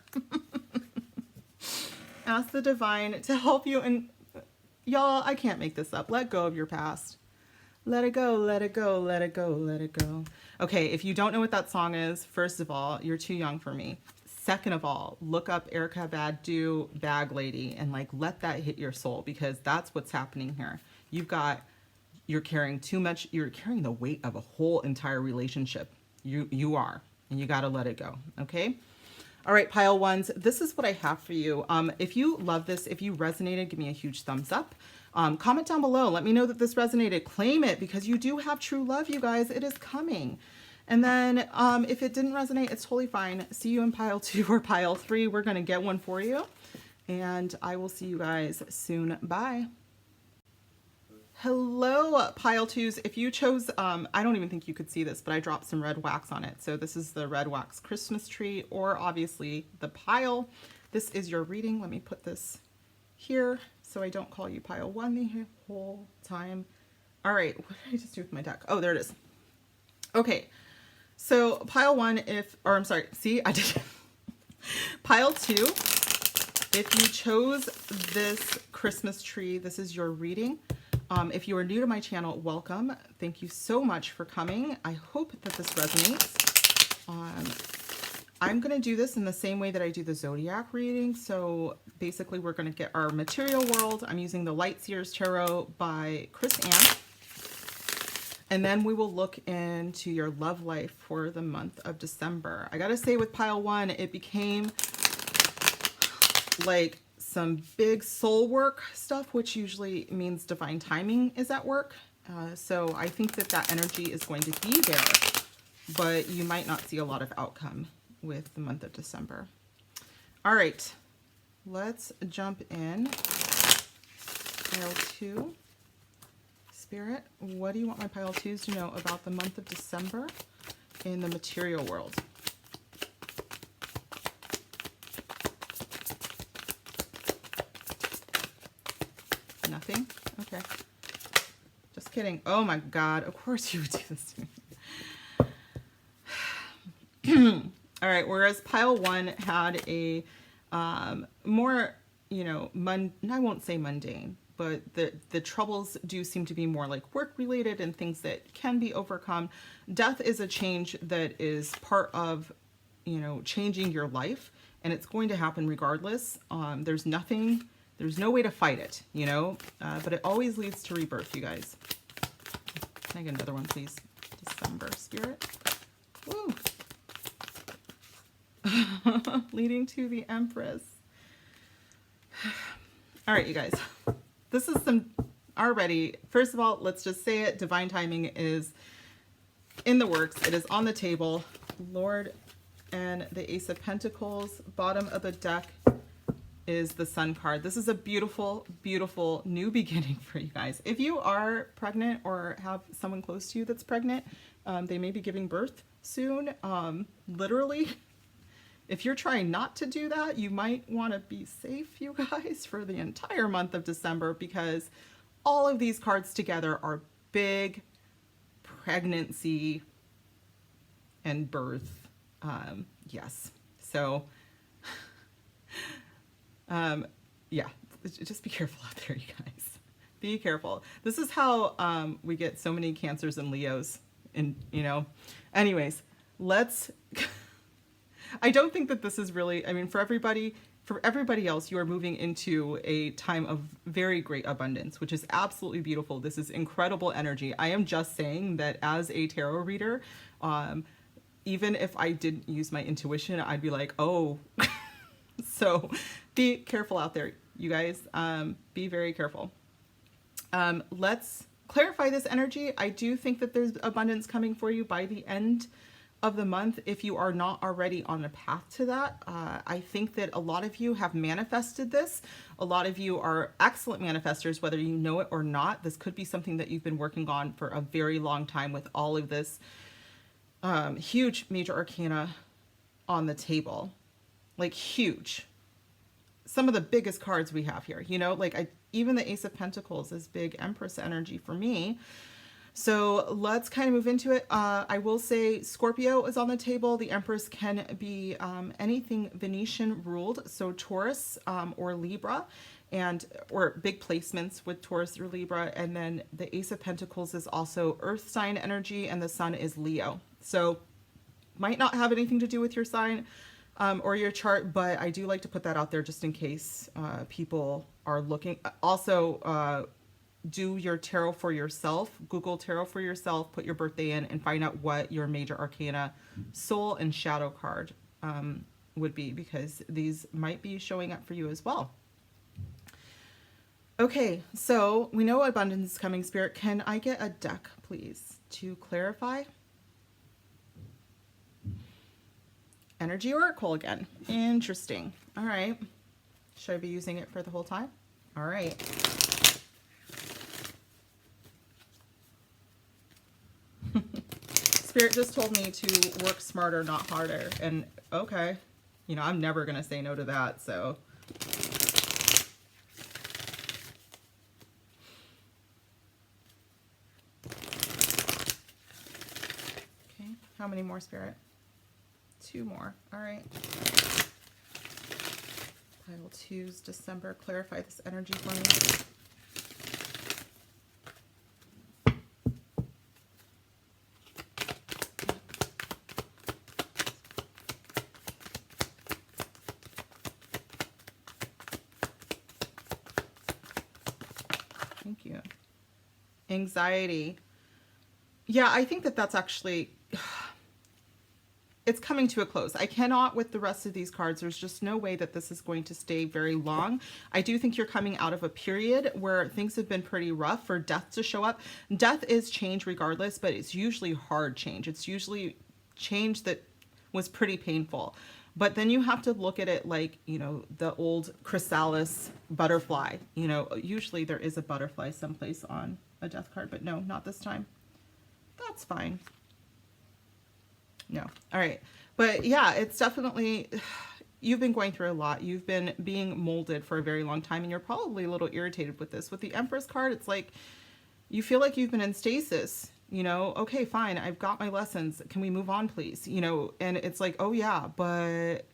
Ask the divine to help you. And y'all, I can't make this up. Let go of your past. Let it go, let it go, let it go, let it go. Okay, if you don't know what that song is, first of all, you're too young for me. Second of all, look up Erykah Badu, Bag Lady, and let that hit your soul, because that's what's happening here. You're carrying too much. You're carrying the weight of a whole entire relationship. You are, and you got to let it go. Okay. All right, pile ones. This is what I have for you. If you love this, if you resonated, give me a huge thumbs up. Comment down below. Let me know that this resonated. Claim it, because you do have true love, you guys. It is coming. And then if it didn't resonate, it's totally fine. See you in pile 2 or pile 3. We're going to get one for you. And I will see you guys soon. Bye. Hello, pile 2s. If you chose, I don't even think you could see this, but I dropped some red wax on it. So this is the red wax Christmas tree, or obviously the pile. This is your reading. Let me put this here so I don't call you pile 1 the whole time. All right, what did I just do with my deck? Oh, there it is. Okay, so pile 1, I'm sorry, see, I did. Pile 2, if you chose this Christmas tree, this is your reading. If you are new to my channel, welcome. Thank you so much for coming. I hope that this resonates. I'm going to do this in the same way that I do the zodiac reading. So basically we're going to get our material world. I'm using the Light Seers Tarot by Chris Ann. And then we will look into your love life for the month of December. I got to say, with pile 1, it became like some big soul work stuff, which usually means divine timing is at work. So I think that that energy is going to be there, but you might not see a lot of outcome with the month of December. All right, let's jump in. Pile 2. Spirit, what do you want my pile 2s to know about the month of December in the material world? Nothing? Okay. Just kidding. Oh my God. Of course you would do this to me. All right. Whereas pile 1 had a more, you know, I won't say mundane, but the troubles do seem to be more like work related and things that can be overcome. Death is a change that is part of, you know, changing your life, and it's going to happen regardless. There's no way to fight it, you know, but it always leads to rebirth, you guys. Can I get another one, please? December, Spirit. Woo. Leading to the Empress. All right, you guys. This is some already. First of all, let's just say it. Divine timing is in the works. It is on the table. Lord and the Ace of Pentacles. Bottom of the deck is the Sun card. This is a beautiful, beautiful new beginning for you guys. If you are pregnant or have someone close to you that's pregnant, they may be giving birth soon. Literally, if you're trying not to do that, you might want to be safe, you guys, for the entire month of December, because all of these cards together are big pregnancy and birth. Yes. So, yeah, just be careful out there, you guys. Be careful. This is how we get so many Cancers and Leos, and you know. Anyways, let's. I don't think that this is really. I mean, for everybody else, you are moving into a time of very great abundance, which is absolutely beautiful. This is incredible energy. I am just saying that as a tarot reader, even if I didn't use my intuition, I'd be like, oh. So be careful out there, you guys. Be very careful. Let's clarify this energy. I do think that there's abundance coming for you by the end of the month. If you are not already on a path to that, I think that a lot of you have manifested this. A lot of you are excellent manifestors, whether you know it or not. This could be something that you've been working on for a very long time with all of this huge major arcana on the table. Like huge. Some of the biggest cards we have here, you know, like even the Ace of Pentacles is big Empress energy for me. So let's kind of move into it. I will say Scorpio is on the table. The Empress can be anything Venetian ruled. So Taurus or Libra, or big placements with Taurus or Libra. And then the Ace of Pentacles is also Earth sign energy, and the Sun is Leo. So might not have anything to do with your sign or your chart, but I do like to put that out there just in case people are looking. Also, do your tarot for yourself. Google tarot for yourself, put your birthday in, and find out what your major arcana soul and shadow card would be, because these might be showing up for you as well. Okay, so we know abundance is coming, Spirit. Can I get a deck, please, to clarify? Energy oracle again. Interesting. All right. Should I be using it for the whole time? All right. Spirit just told me to work smarter, not harder. And okay, you know, I'm never going to say no to that. So okay, how many more, Spirit? 2 more. All right. Pile 2's December. Clarify this energy for me. Thank you. Anxiety. Yeah, I think that that's actually, it's coming to a close. I cannot with the rest of these cards. There's just no way that this is going to stay very long. I do think you're coming out of a period where things have been pretty rough for death to show up. Death is change regardless, but it's usually hard change. It's usually change that was pretty painful. But then you have to look at it like, you know, the old chrysalis butterfly. You know, usually there is a butterfly someplace on a death card, but no, not this time. That's fine. No. All right. But yeah, it's definitely, you've been going through a lot. You've been being molded for a very long time, and you're probably a little irritated with this. With the Empress card, it's like, you feel like you've been in stasis. You know, okay, fine, I've got my lessons. Can we move on, please? You know, and it's like, oh yeah, but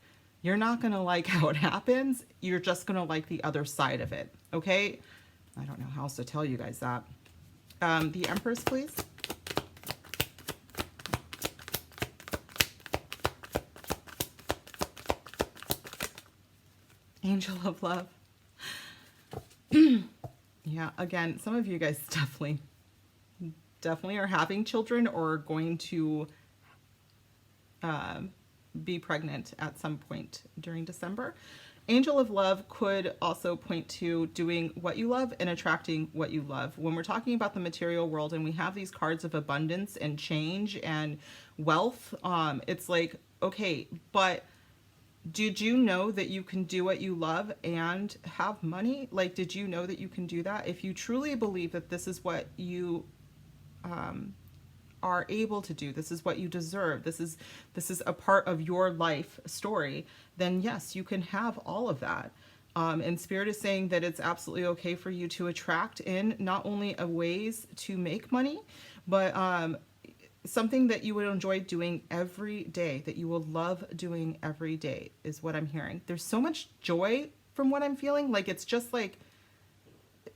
you're not going to like how it happens. You're just going to like the other side of it. Okay. I don't know how else to tell you guys that. The Empress, please. Angel of Love. Yeah, again, some of you guys definitely are having children or going to be pregnant at some point during December. Angel of Love could also point to doing what you love and attracting what you love. When we're talking about the material world and we have these cards of abundance and change and wealth, it's like, okay, but did you know that you can do what you love and have money? Like, did you know that you can do that? If you truly believe that this is what you are able to do, this is what you deserve, this is a part of your life story, then yes, you can have all of that. And Spirit is saying that it's absolutely okay for you to attract in not only a ways to make money, but something that you would enjoy doing every day, that you will love doing every day, is what I'm hearing. There's so much joy from what I'm feeling. Like, it's just like,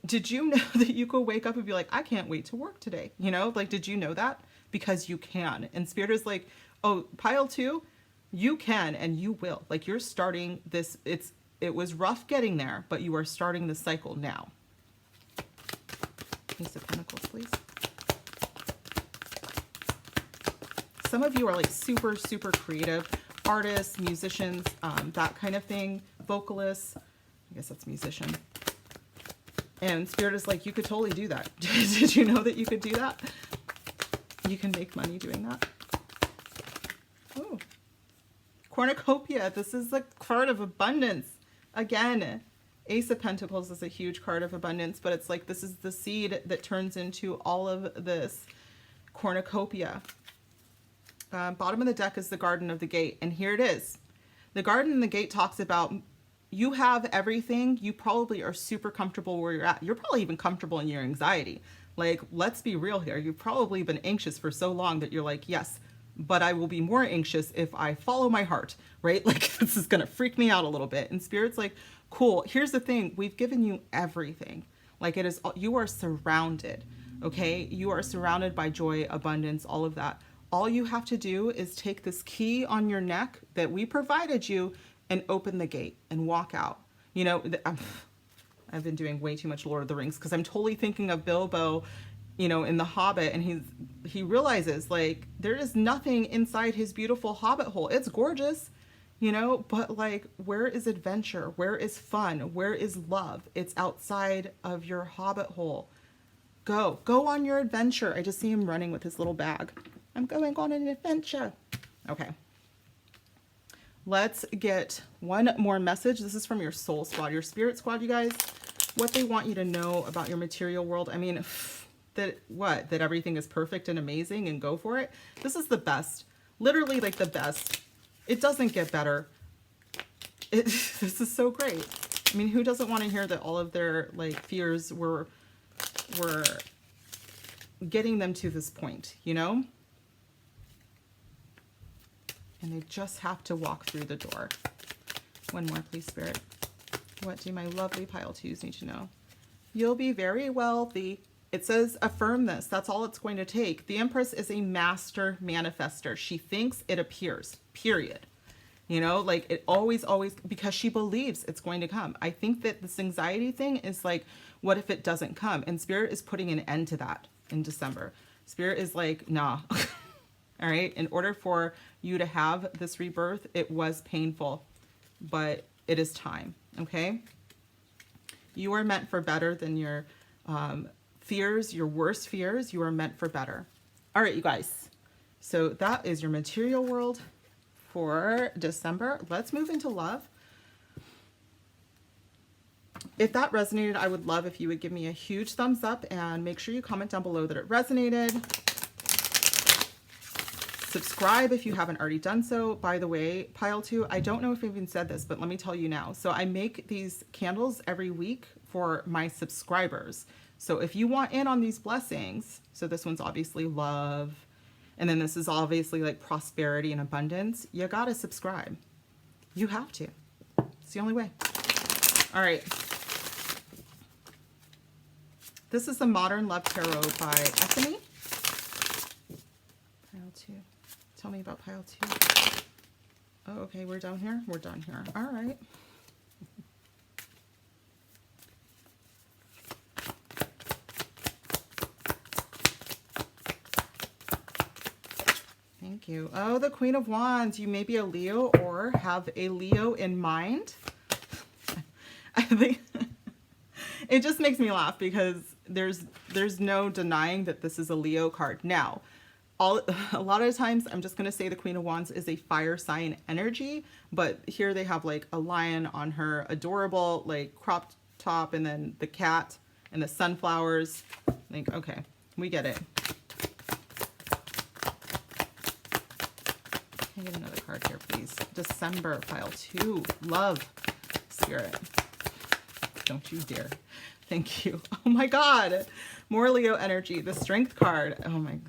did you know that you could wake up and be like, I can't wait to work today? You know, like, did you know that? Because you can. And Spirit is like, oh, pile 2, you can and you will. Like, you're starting this. It was rough getting there, but you are starting the cycle now. Ace of Pentacles, please. Some of you are like super, super creative artists, musicians, that kind of thing, vocalists. I guess that's musician. And Spirit is like, you could totally do that. Did you know that you could do that? You can make money doing that. Oh, cornucopia. This is the card of abundance. Again, Ace of Pentacles is a huge card of abundance, but it's like, this is the seed that turns into all of this cornucopia. Bottom of the deck is the Garden of the Gate. And here it is. The Garden and the Gate talks about, you have everything. You probably are super comfortable where you're at. You're probably even comfortable in your anxiety. Like, let's be real here. You've probably been anxious for so long that you're like, yes, but I will be more anxious if I follow my heart, right? Like, this is going to freak me out a little bit. And Spirit's like, cool. Here's the thing. We've given you everything. Like, it is, you are surrounded, okay? You are surrounded by joy, abundance, all of that. All you have to do is take this key on your neck that we provided you and open the gate and walk out. You know, I've been doing way too much Lord of the Rings because I'm totally thinking of Bilbo, you know, in The Hobbit, and he realizes, like, there is nothing inside his beautiful Hobbit hole. It's gorgeous, you know, but like, where is adventure? Where is fun? Where is love? It's outside of your Hobbit hole. Go on your adventure. I just see him running with his little bag. I'm going on an adventure. Okay. Let's get one more message. This is from your soul squad, your spirit squad, you guys. What they want you to know about your material world. I mean, that everything is perfect and amazing and go for it. This is the best. Literally like the best. It doesn't get better. This is so great. I mean, who doesn't want to hear that all of their like fears were getting them to this point, you know? And they just have to walk through the door. One more, please, Spirit. What do my lovely pile twos need to know? You'll be very wealthy. It says affirm this. That's all it's going to take. The Empress is a master manifester. She thinks it appears, period. You know, like it always, because she believes it's going to come. I think that this anxiety thing is like, what if it doesn't come? And Spirit is putting an end to that in December. Spirit is like, nah. All right. In order for you to have this rebirth, it was painful, but it is time. Okay. You are meant for better than your fears, your worst fears. You are meant for better. All right, you guys. So that is your material world for December. Let's move into love. If that resonated, I would love if you would give me a huge thumbs up and make sure you comment down below that it resonated. Subscribe if you haven't already done so. By the way, pile two, I don't know if I even said this, but let me tell you now. So I make these candles every week for my subscribers. So if you want in on these blessings, so this one's obviously love, and then this is obviously like prosperity and abundance, you gotta subscribe. You have to. It's the only way. All right. This is the Modern Love Tarot by Ethany. Pile two. Tell me about pile two. Oh, okay, we're down here? We're done here. All right. Thank you. Oh, the Queen of Wands. You may be a Leo or have a Leo in mind. I think it just makes me laugh because there's no denying that this is a Leo card. Now, a lot of times I'm just going to say the Queen of Wands is a fire sign energy, but here they have like a lion on her adorable like cropped top, and then the cat and the sunflowers. Like, okay, we get it. Can I get another card here, please? December, pile two. Love, Spirit. Don't you dare. Thank you. Oh my God. More Leo energy. The Strength card. Oh my.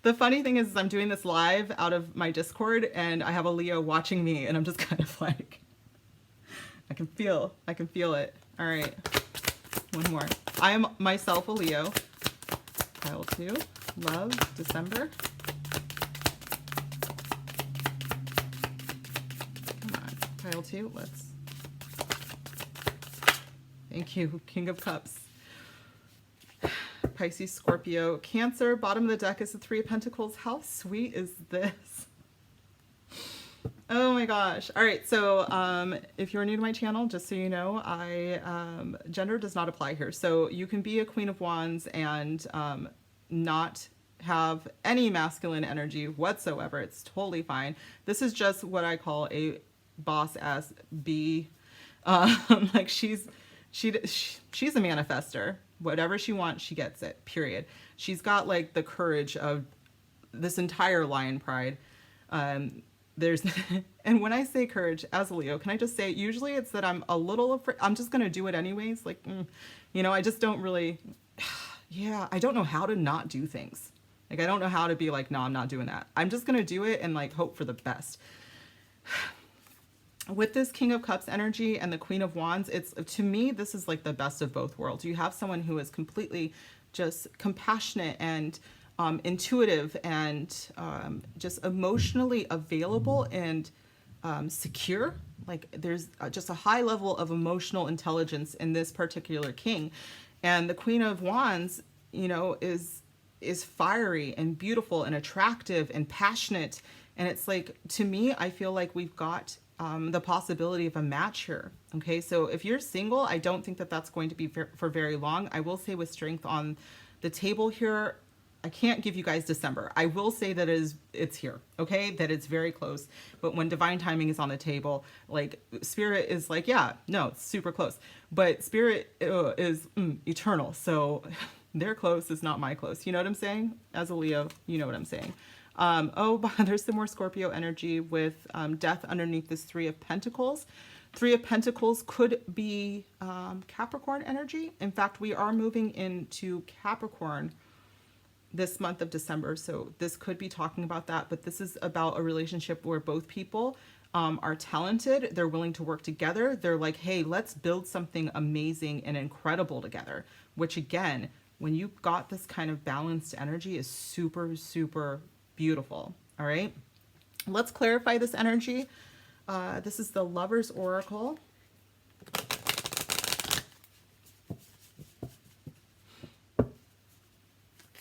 The funny thing is I'm doing this live out of my Discord and I have a Leo watching me and I'm just kind of like, I can feel it. All right. One more. I am myself a Leo. Pile two. Love, December. Come on. Pile two. Let's. Thank you. King of Cups. Pisces, Scorpio, Cancer. Bottom of the deck is the Three of Pentacles. How sweet is this? Oh my gosh. All right. So if you're new to my channel, just so you know, gender does not apply here. So you can be a Queen of Wands and not have any masculine energy whatsoever. It's totally fine. This is just what I call a boss ass bee. Like she's a manifester. Whatever she wants, she gets it, period. She's got like the courage of this entire lion pride. And when I say courage as a Leo, can I just say, usually it's that I'm a little afraid. I'm just going to do it anyways. Like, you know, I just don't really, yeah, I don't know how to not do things. Like, I don't know how to be like, no, I'm not doing that. I'm just going to do it and like hope for the best. With this King of Cups energy and the Queen of Wands, to me, this is like the best of both worlds. You have someone who is completely just compassionate and intuitive and just emotionally available and secure. Like there's just a high level of emotional intelligence in this particular king. And the Queen of Wands, you know, is fiery and beautiful and attractive and passionate. And it's like, to me, I feel like we've got the possibility of a match here. Okay, so if you're single, I don't think that that's going to be for very long. I will say with strength on the table here, I can't give you guys December. I will say that it's here, okay? That it's very close. But when divine timing is on the table, like spirit is like, yeah, no, it's super close. But spirit is eternal. So their close is not my close. You know what I'm saying? As a Leo, you know what I'm saying. There's some more Scorpio energy with death underneath this Three of Pentacles. Three of Pentacles could be Capricorn energy. In fact, we are moving into Capricorn this month of December. So this could be talking about that, but this is about a relationship where both people are talented. They're willing to work together. They're like, hey, let's build something amazing and incredible together, which again, when you got this kind of balanced energy is super, super beautiful. All right. Let's clarify this energy. This is the Lover's Oracle.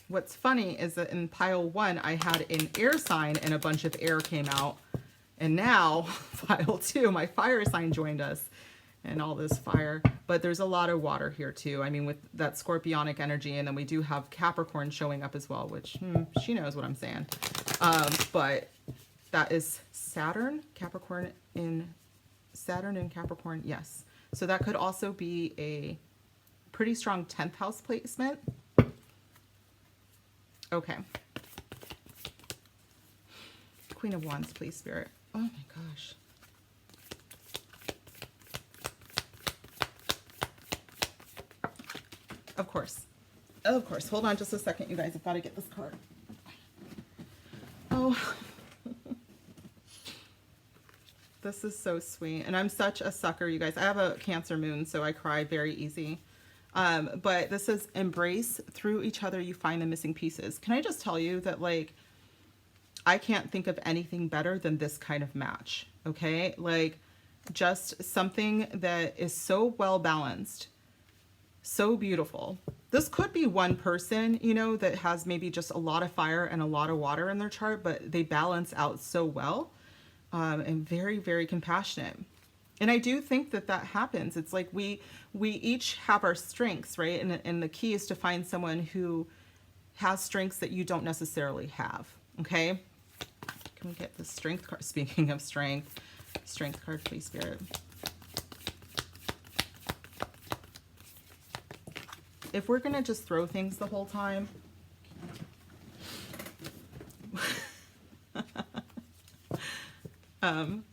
What's funny is that in pile 1, I had an air sign and a bunch of air came out. And now pile 2, my fire sign joined us and all this fire. But there's a lot of water here too. I mean, with that scorpionic energy. And then we do have Capricorn showing up as well, which she knows what I'm saying. But that is Saturn in Capricorn. Yes. So that could also be a pretty strong 10th house placement. Okay. Queen of Wands, please, Spirit. Oh my gosh. Of course. Of course. Hold on just a second, you guys. I've got to get this card. Oh. This is so sweet. And I'm such a sucker, you guys. I have a Cancer moon, so I cry very easy. But this says, embrace through each other, you find the missing pieces. Can I just tell you that, like, I can't think of anything better than this kind of match. Okay. Like, just something that is so well balanced, so beautiful. This could be one person, you know, that has maybe just a lot of fire and a lot of water in their chart, but they balance out so well. And very, very compassionate. And I do think that that happens. It's like we each have our strengths, right? And the key is to find someone who has strengths that you don't necessarily have, okay? Can we get the strength card? Speaking of strength card, please, Spirit. If we're going to just throw things the whole time, I'm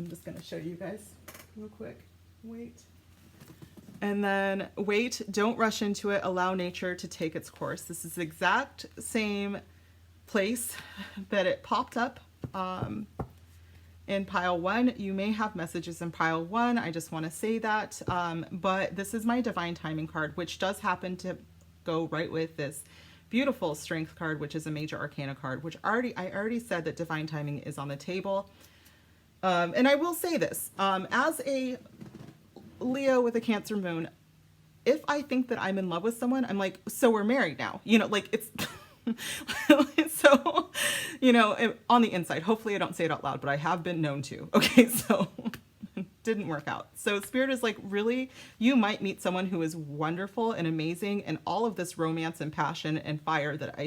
just going to show you guys real quick. Wait. And then wait, don't rush into it. Allow nature to take its course. This is the exact same place that it popped up in pile 1. You may have messages in pile 1. I just want to say that. But this is my divine timing card, which does happen to go right with this beautiful strength card, which is a major arcana card, which I already said that divine timing is on the table. And I will say this, as a Leo with a Cancer moon, if I think that I'm in love with someone, I'm like, so we're married now, you know, like it's, so, you know, on the inside, hopefully I don't say it out loud, but I have been known to. Okay. So didn't work out. So Spirit is like, really, you might meet someone who is wonderful and amazing, and all of this romance and passion and fire that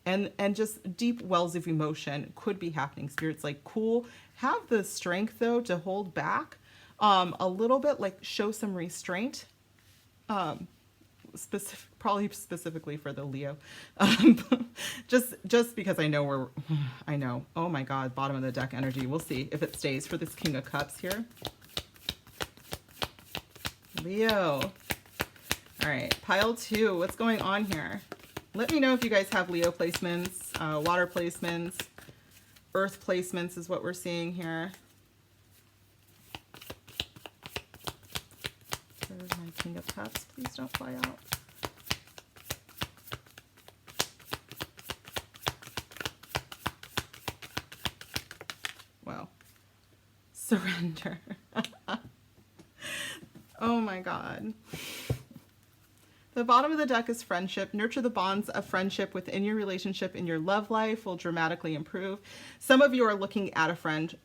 and just deep wells of emotion could be happening. Spirit's like, cool. Have the strength though to hold back a little bit, like show some restraint. Probably specifically for the Leo. Just because I know I know. Oh my God, bottom of the deck energy. We'll see if it stays for this King of Cups here. Leo. All right, pile 2. What's going on here? Let me know if you guys have Leo placements, water placements, earth placements is what we're seeing here. There's my King of Cups. Please don't fly out. Wow. Surrender. Oh my God. The bottom of the deck is friendship. Nurture the bonds of friendship within your relationship, and your love life will dramatically improve. Some of you are looking at a friend.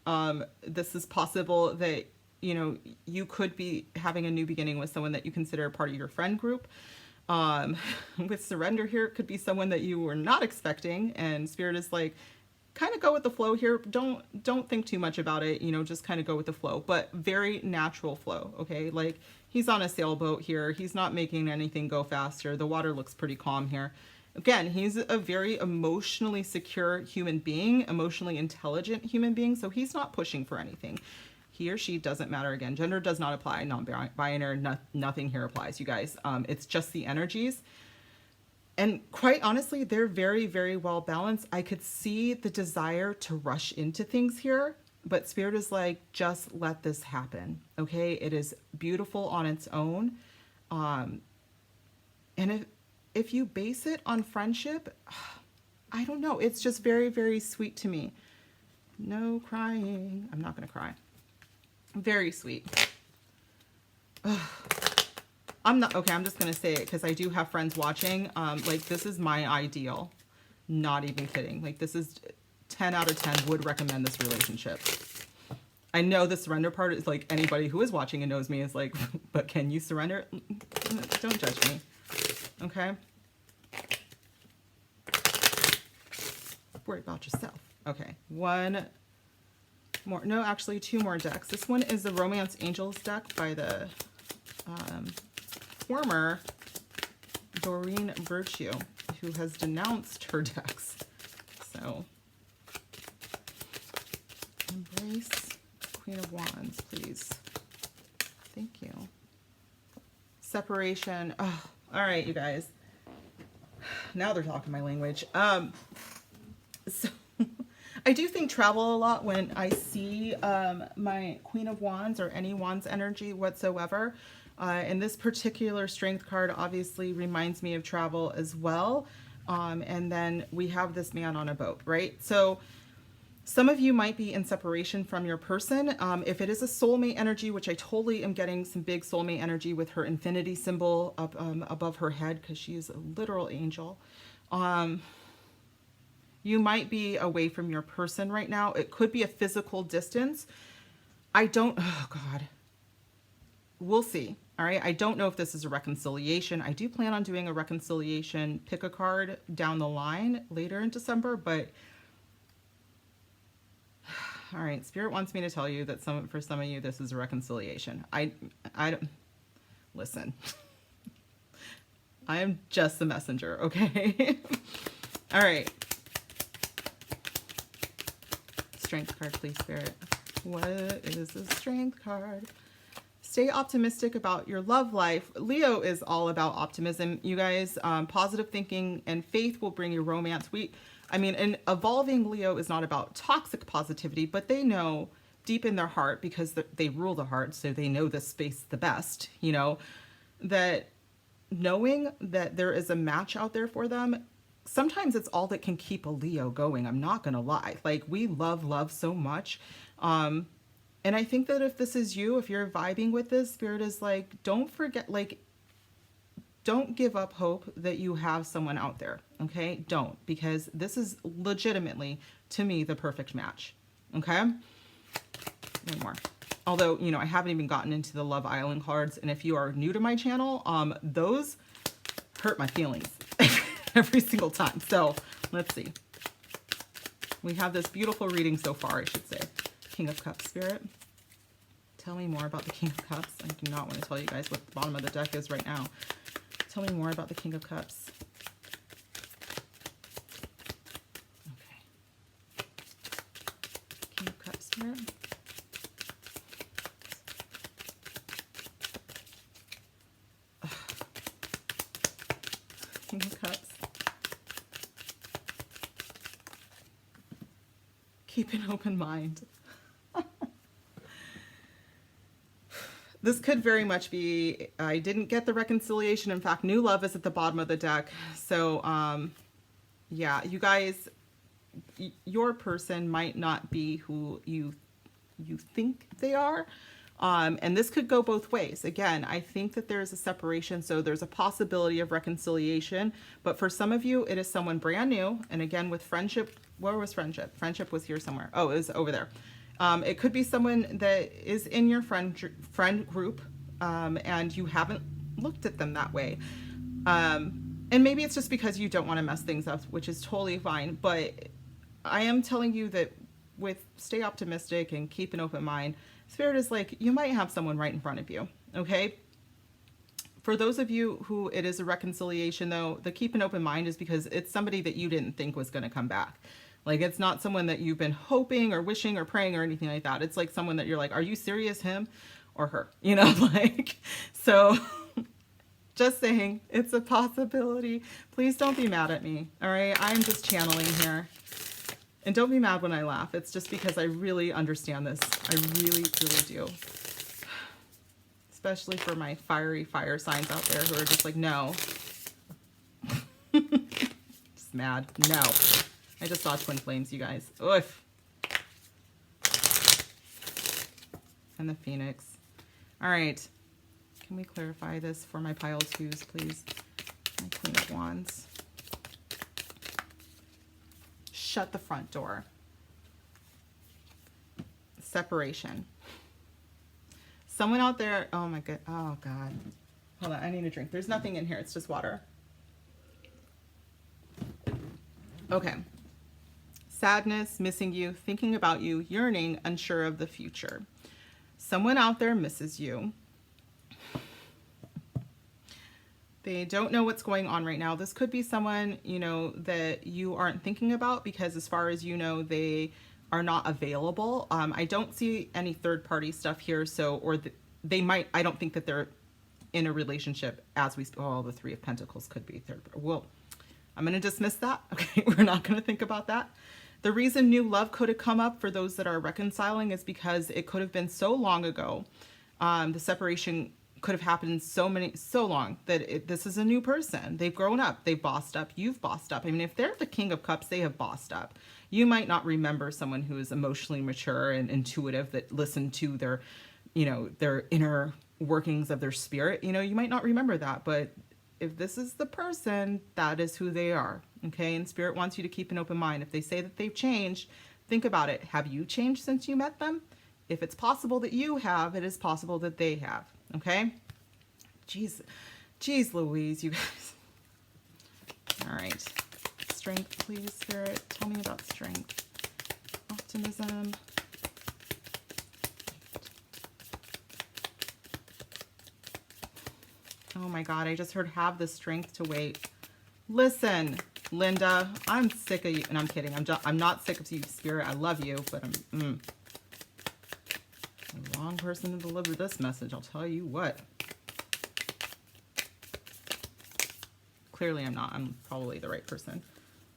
This is possible that, you know, you could be having a new beginning with someone that you consider a part of your friend group. With surrender here, it could be someone that you were not expecting, and Spirit is like, kind of go with the flow here. Don't think too much about it, you know, just kind of go with the flow, but very natural flow, okay? Like, he's on a sailboat here. He's not making anything go faster. The water looks pretty calm here. Again, he's a very emotionally secure human being, emotionally intelligent human being, so he's not pushing for anything. He or she doesn't matter. Again, gender does not apply, non-binary, nothing here applies, you guys. It's just the energies. And quite honestly, they're very, very well balanced. I could see the desire to rush into things here, but Spirit is like, just let this happen, okay? It is beautiful on its own. And if you base it on friendship, I don't know. It's just very, very sweet to me. No crying. I'm not going to cry. Very sweet. Ugh. I'm not, okay, I'm just going to say it because I do have friends watching. Like, this is my ideal. Not even kidding. Like, this is 10 out of 10 would recommend this relationship. I know the surrender part is like, anybody who is watching and knows me is like, but can you surrender? Don't judge me. Okay? Worry about yourself. Okay, one more. No, actually, two more decks. This one is the Romance Angels deck by the former Doreen Virtue, who has denounced her decks. So, embrace Queen of Wands, please. Thank you. Separation. Oh, all right, you guys. Now they're talking my language. So I do think travel a lot when I see my Queen of Wands or any Wands energy whatsoever. And this particular strength card obviously reminds me of travel as well. And then we have this man on a boat, right? So some of you might be in separation from your person. If it is a soulmate energy, which I totally am getting some big soulmate energy with her infinity symbol up above her head, because she is a literal angel. You might be away from your person right now. It could be a physical distance. Oh God. We'll see. All right. I don't know if this is a reconciliation. I do plan on doing a reconciliation, pick a card down the line later in December, but all right. Spirit wants me to tell you that for some of you, this is a reconciliation. I don't listen. I am just the messenger. Okay. All right. Strength card, please, Spirit. What is a strength card? Stay optimistic about your love life. Leo is all about optimism, you guys. Positive thinking and faith will bring you romance. An evolving Leo is not about toxic positivity, but they know deep in their heart, because they rule the heart, so they know this space the best, you know, that knowing that there is a match out there for them, sometimes it's all that can keep a Leo going. I'm not going to lie. Like, we love so much. And I think that if this is you, if you're vibing with this, Spirit is like, don't forget, like, don't give up hope that you have someone out there. Okay. Don't, because this is legitimately, to me, the perfect match. Okay. One more. Although, you know, I haven't even gotten into the Love Island cards. And if you are new to my channel, those hurt my feelings every single time. So let's see. We have this beautiful reading so far, I should say. King of Cups, Spirit. Tell me more about the King of Cups. I do not want to tell you guys what the bottom of the deck is right now. Tell me more about the King of Cups. Okay. King of Cups, Spirit. Ugh. King of Cups. Keep an open mind. This could very much be, I didn't get the reconciliation. In fact, new love is at the bottom of the deck. So, yeah, you guys, your person might not be who you think they are. And this could go both ways. Again, I think that there's a separation, so there's a possibility of reconciliation. But for some of you, it is someone brand new. And again, with friendship, where was friendship? Friendship was here somewhere. Oh, it was over there. It could be someone that is in your friend group, and you haven't looked at them that way. And maybe it's just because you don't want to mess things up, which is totally fine. But I am telling you that with stay optimistic and keep an open mind, Spirit is like, you might have someone right in front of you. Okay. For those of you who it is a reconciliation, though, the keep an open mind is because it's somebody that you didn't think was going to come back. Like, it's not someone that you've been hoping or wishing or praying or anything like that. It's like someone that you're like, are you serious, him or her? You know, like, so just saying, it's a possibility. Please don't be mad at me. All right. I'm just channeling here. And don't be mad when I laugh. It's just because I really understand this. I really, really do. Especially for my fiery fire signs out there who are just like, no. Just mad. No. I just saw twin flames, you guys. Oof. And the Phoenix. All right. Can we clarify this for my pile twos, please? My Queen of Wands. Shut the front door. Separation. Someone out there, oh my god, oh god. Hold on, I need a drink. There's nothing in here, it's just water. Okay. Sadness, missing you, thinking about you, yearning, unsure of the future. Someone out there misses you. They don't know what's going on right now. This could be someone, you know, that you aren't thinking about because as far as you know, they are not available. I don't see any third party stuff here. So, or they might, I don't think that they're in a relationship as we, oh, the Three of Pentacles could be third. Well, I'm going to dismiss that. Okay. We're not going to think about that. The reason new love could have come up for those that are reconciling is because it could have been so long ago. The separation could have happened so long that this is a new person. They've grown up, they've bossed up, you've bossed up. I mean, if they're the King of Cups, they have bossed up. You might not remember someone who is emotionally mature and intuitive that listened to their, you know, their inner workings of their spirit. You know, you might not remember that, but if this is the person, that is who they are. Okay. And Spirit wants you to keep an open mind. If they say that they've changed, think about it. Have you changed since you met them? If it's possible that you have, it is possible that they have. Okay. Jeez Louise, you guys. All right. Strength, please, Spirit. Tell me about strength. Optimism. Oh my God, I just heard have the strength to wait. Listen, Linda, I'm sick of you. And I'm kidding. I'm not sick of you, Spirit. I love you, but I'm the wrong person to deliver this message. I'll tell you what. Clearly I'm not. I'm probably the right person.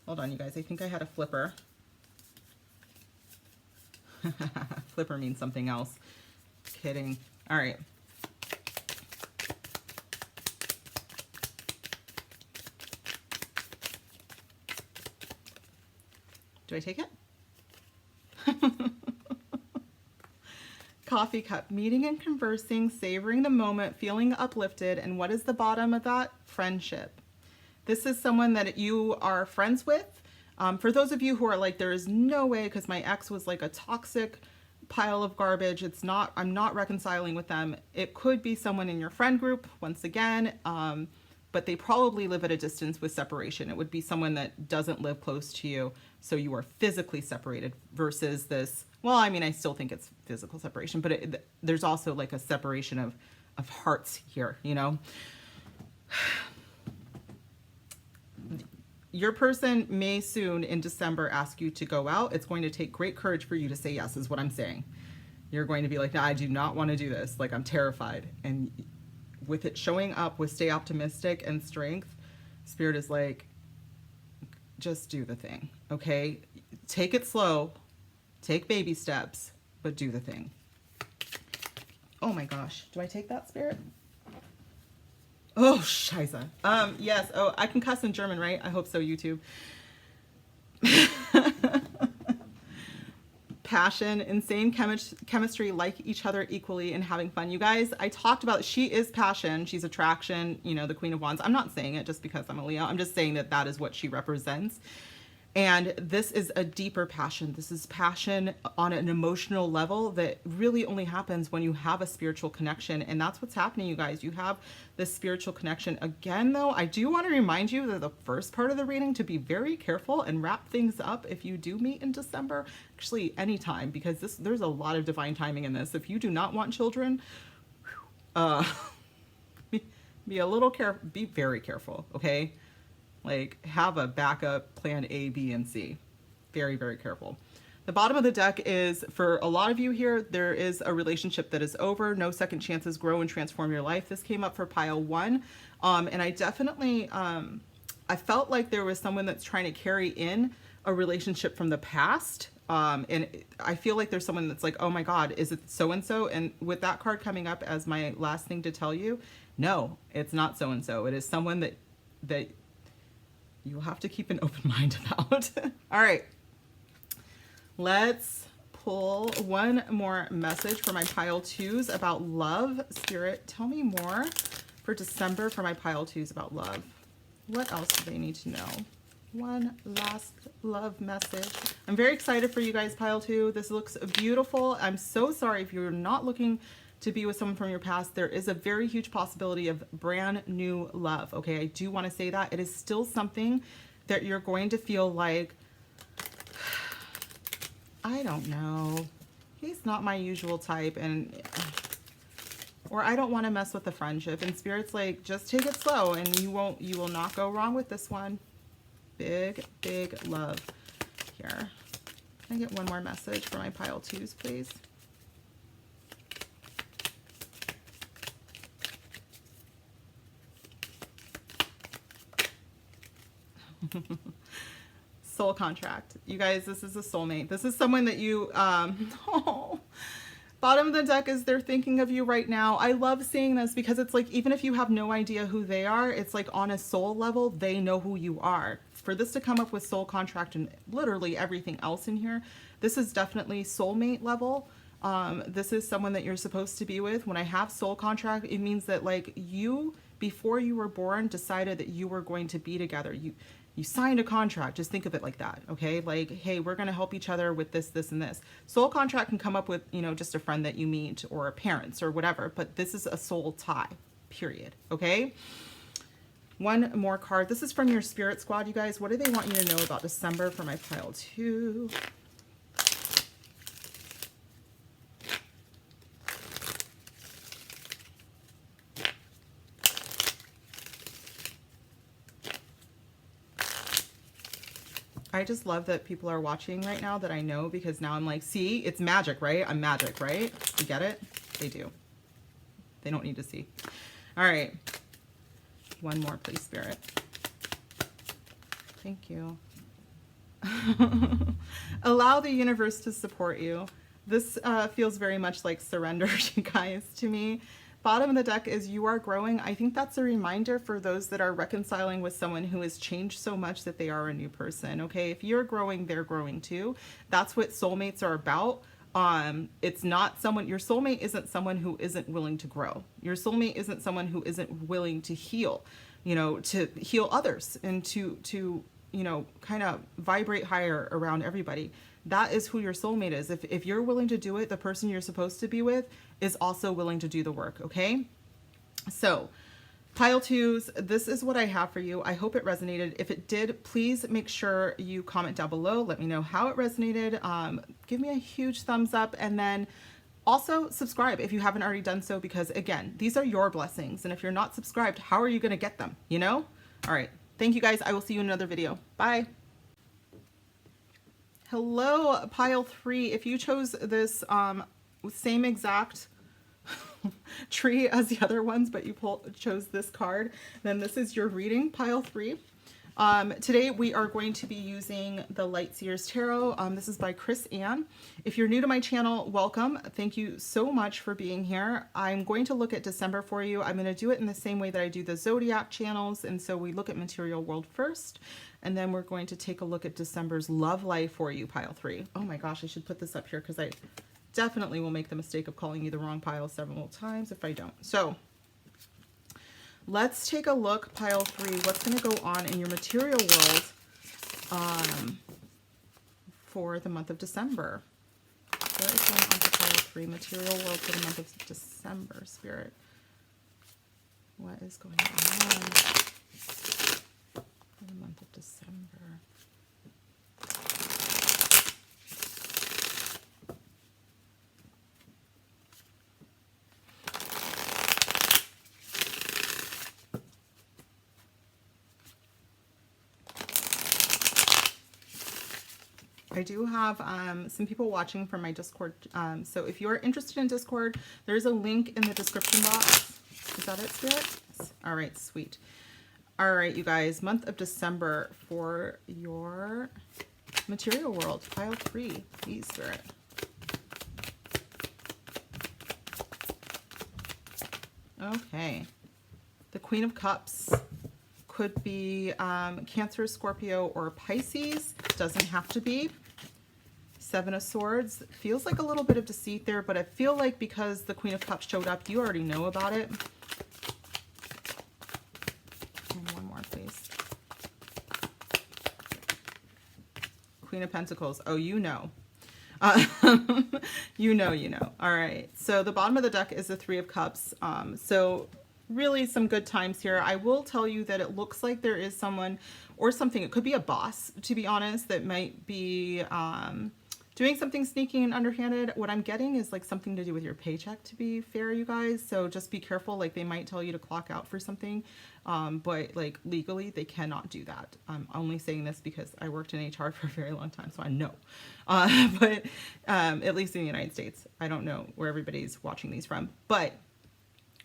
Hold on, you guys. I think I had a flipper. Flipper means something else. Kidding. All right. Do I take it? Coffee cup, meeting and conversing, savoring the moment, feeling uplifted. And what is the bottom of that? Friendship. This is someone that you are friends with. For those of you who are like, there is no way, because my ex was like a toxic pile of garbage. It's not, I'm not reconciling with them. It could be someone in your friend group, once again, but they probably live at a distance with separation. It would be someone that doesn't live close to you, so you are physically separated versus this. Well, I mean, I still think it's physical separation, but there's also like a separation of hearts here, you know? Your person may soon in December ask you to go out. It's going to take great courage for you to say yes, is what I'm saying. You're going to be like, no, I do not want to do this. Like, I'm terrified. And with it showing up with stay optimistic and strength, Spirit is like, just do the thing, okay? Take it slow, take baby steps, but do the thing. Oh my gosh, do I take that, Spirit? Oh, scheiße. Yes, oh, I can cuss in German, right? I hope so, YouTube. Passion, insane chemistry, like each other equally and having fun. You guys, I talked about, she is passion, she's attraction, you know, the Queen of Wands. I'm not saying it just because I'm a Leo. I'm just saying that that is what she represents. And this is a deeper passion. This is passion on an emotional level that really only happens when you have a spiritual connection. And that's what's happening, you guys. You have this spiritual connection. Again, though, I do want to remind you that the first part of the reading to be very careful and wrap things up if you do meet in December. Actually, anytime, because there's a lot of divine timing in this. If you do not want children, be a little careful. Be very careful, okay? Like, have a backup plan A, B, and C. Very, very careful. The bottom of the deck is, for a lot of you here, there is a relationship that is over. No second chances, grow and transform your life. This came up for pile 1. And I definitely, I felt like there was someone that's trying to carry in a relationship from the past. And I feel like there's someone that's like, oh my God, is it so-and-so? And with that card coming up as my last thing to tell you, no, it's not so-and-so. It is someone that you'll have to keep an open mind about. All right, let's pull one more message for my pile 2s about love. Spirit, tell me more for December for my pile 2s about love. What else do they need to know? One last love message. I'm very excited for you guys, pile 2. This looks beautiful. I'm so sorry if you're not looking to be with someone from your past. There is a very huge possibility of brand new love. Okay, I do want to say that. It is still something that you're going to feel like, I don't know, he's not my usual type, or I don't want to mess with the friendship. And Spirit's like, just take it slow and you will not go wrong with this one. Big, big love here. Can I get one more message for my pile 2s, please? Soul contract. You guys, this is a soulmate. This is someone that you, oh, bottom of the deck is they're thinking of you right now. I love seeing this because it's like, even if you have no idea who they are, it's like on a soul level, they know who you are. For this to come up with soul contract and literally everything else in here, this is definitely soulmate level. This is someone that you're supposed to be with. When I have soul contract, it means that like you, before you were born, decided that you were going to be together. You signed a contract. Just think of it like that, okay? Like, hey, we're going to help each other with this, this, and this. Soul contract can come up with, you know, just a friend that you meet or parents or whatever, but this is a soul tie, period, okay? One more card. This is from your spirit squad, you guys. What do they want you to know about December for my pile 2? I just love that people are watching right now that I know, because now I'm like, see, it's magic, right? I'm magic, right? You get it? They do. They don't need to see. All right. One more, please, Spirit. Thank you. Allow the universe to support you. This feels very much like surrender, you guys, to me. Bottom of the deck is you are growing. I think that's a reminder for those that are reconciling with someone who has changed so much that they are a new person, okay? If you're growing, they're growing too. That's what soulmates are about. It's not someone, your soulmate isn't someone who isn't willing to grow. Your soulmate isn't someone who isn't willing to heal, you know, to heal others and to you know, kind of vibrate higher around everybody. That is who your soulmate is. If you're willing to do it, the person you're supposed to be with is also willing to do the work, okay? So, pile 2s, this is what I have for you. I hope it resonated. If it did, please make sure you comment down below. Let me know how it resonated. Give me a huge thumbs up, and then also subscribe if you haven't already done so, because again, these are your blessings. And if you're not subscribed, how are you going to get them? You know? All right. Thank you guys. I will see you in another video. Bye. Hello, pile 3. If you chose this same exact tree as the other ones, but you chose this card, then this is your reading, pile 3. Today we are going to be using the Light Seers Tarot. This is by Chris Ann. If you're new to my channel, welcome. Thank you so much for being here. I'm going to look at December for you. I'm going to do it in the same way that I do the Zodiac channels. And so we look at material world first, and then we're going to take a look at December's love life for you, pile 3. Oh my gosh, I should put this up here because I definitely will make the mistake of calling you the wrong pile several times if I don't. So let's take a look, pile 3, what's going to go on in your material world for the month of December. What is going on for pile 3? Material world for the month of December, Spirit. What is going on for the month of December? I do have some people watching from my Discord. So if you're interested in Discord, there's a link in the description box. Is that it, Spirit? Yes. All right, sweet. All right, you guys, month of December for your material world. Pile 3, please, Spirit. Okay. The Queen of Cups could be Cancer, Scorpio, or Pisces. Doesn't have to be. Seven of Swords. Feels like a little bit of deceit there, but I feel like because the Queen of Cups showed up, you already know about it. And one more, please. Queen of Pentacles. Oh, you know. You know. All right. So the bottom of the deck is the Three of Cups. So really some good times here. I will tell you that it looks like there is someone or something. It could be a boss, to be honest, that might be doing something sneaky and underhanded. What I'm getting is like something to do with your paycheck, to be fair, you guys. So just be careful. Like they might tell you to clock out for something, but like legally they cannot do that. I'm only saying this because I worked in HR for a very long time, so I know. But at least in the United States, I don't know where everybody's watching these from. But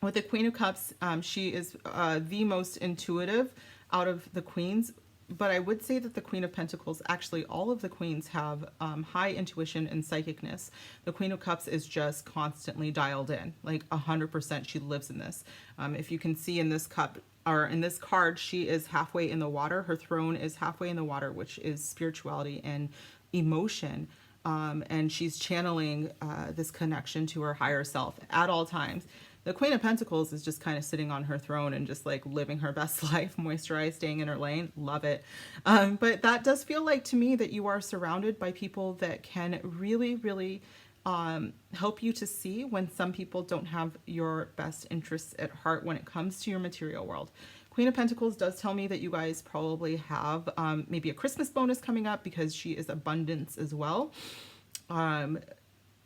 with the Queen of Cups, she is the most intuitive out of the queens. But I would say that the Queen of Pentacles, actually all of the queens have high intuition and psychicness. The Queen of Cups is just constantly dialed in, like 100% she lives in this. If you can see in this cup, or in this card, she is halfway in the water. Her throne is halfway in the water, which is spirituality and emotion. And she's channeling this connection to her higher self at all times. The Queen of Pentacles is just kind of sitting on her throne and just like living her best life, moisturized, staying in her lane. Love it. But that does feel like to me that you are surrounded by people that can really, really help you to see when some people don't have your best interests at heart when it comes to your material world. Queen of Pentacles does tell me that you guys probably have maybe a Christmas bonus coming up because she is abundance as well.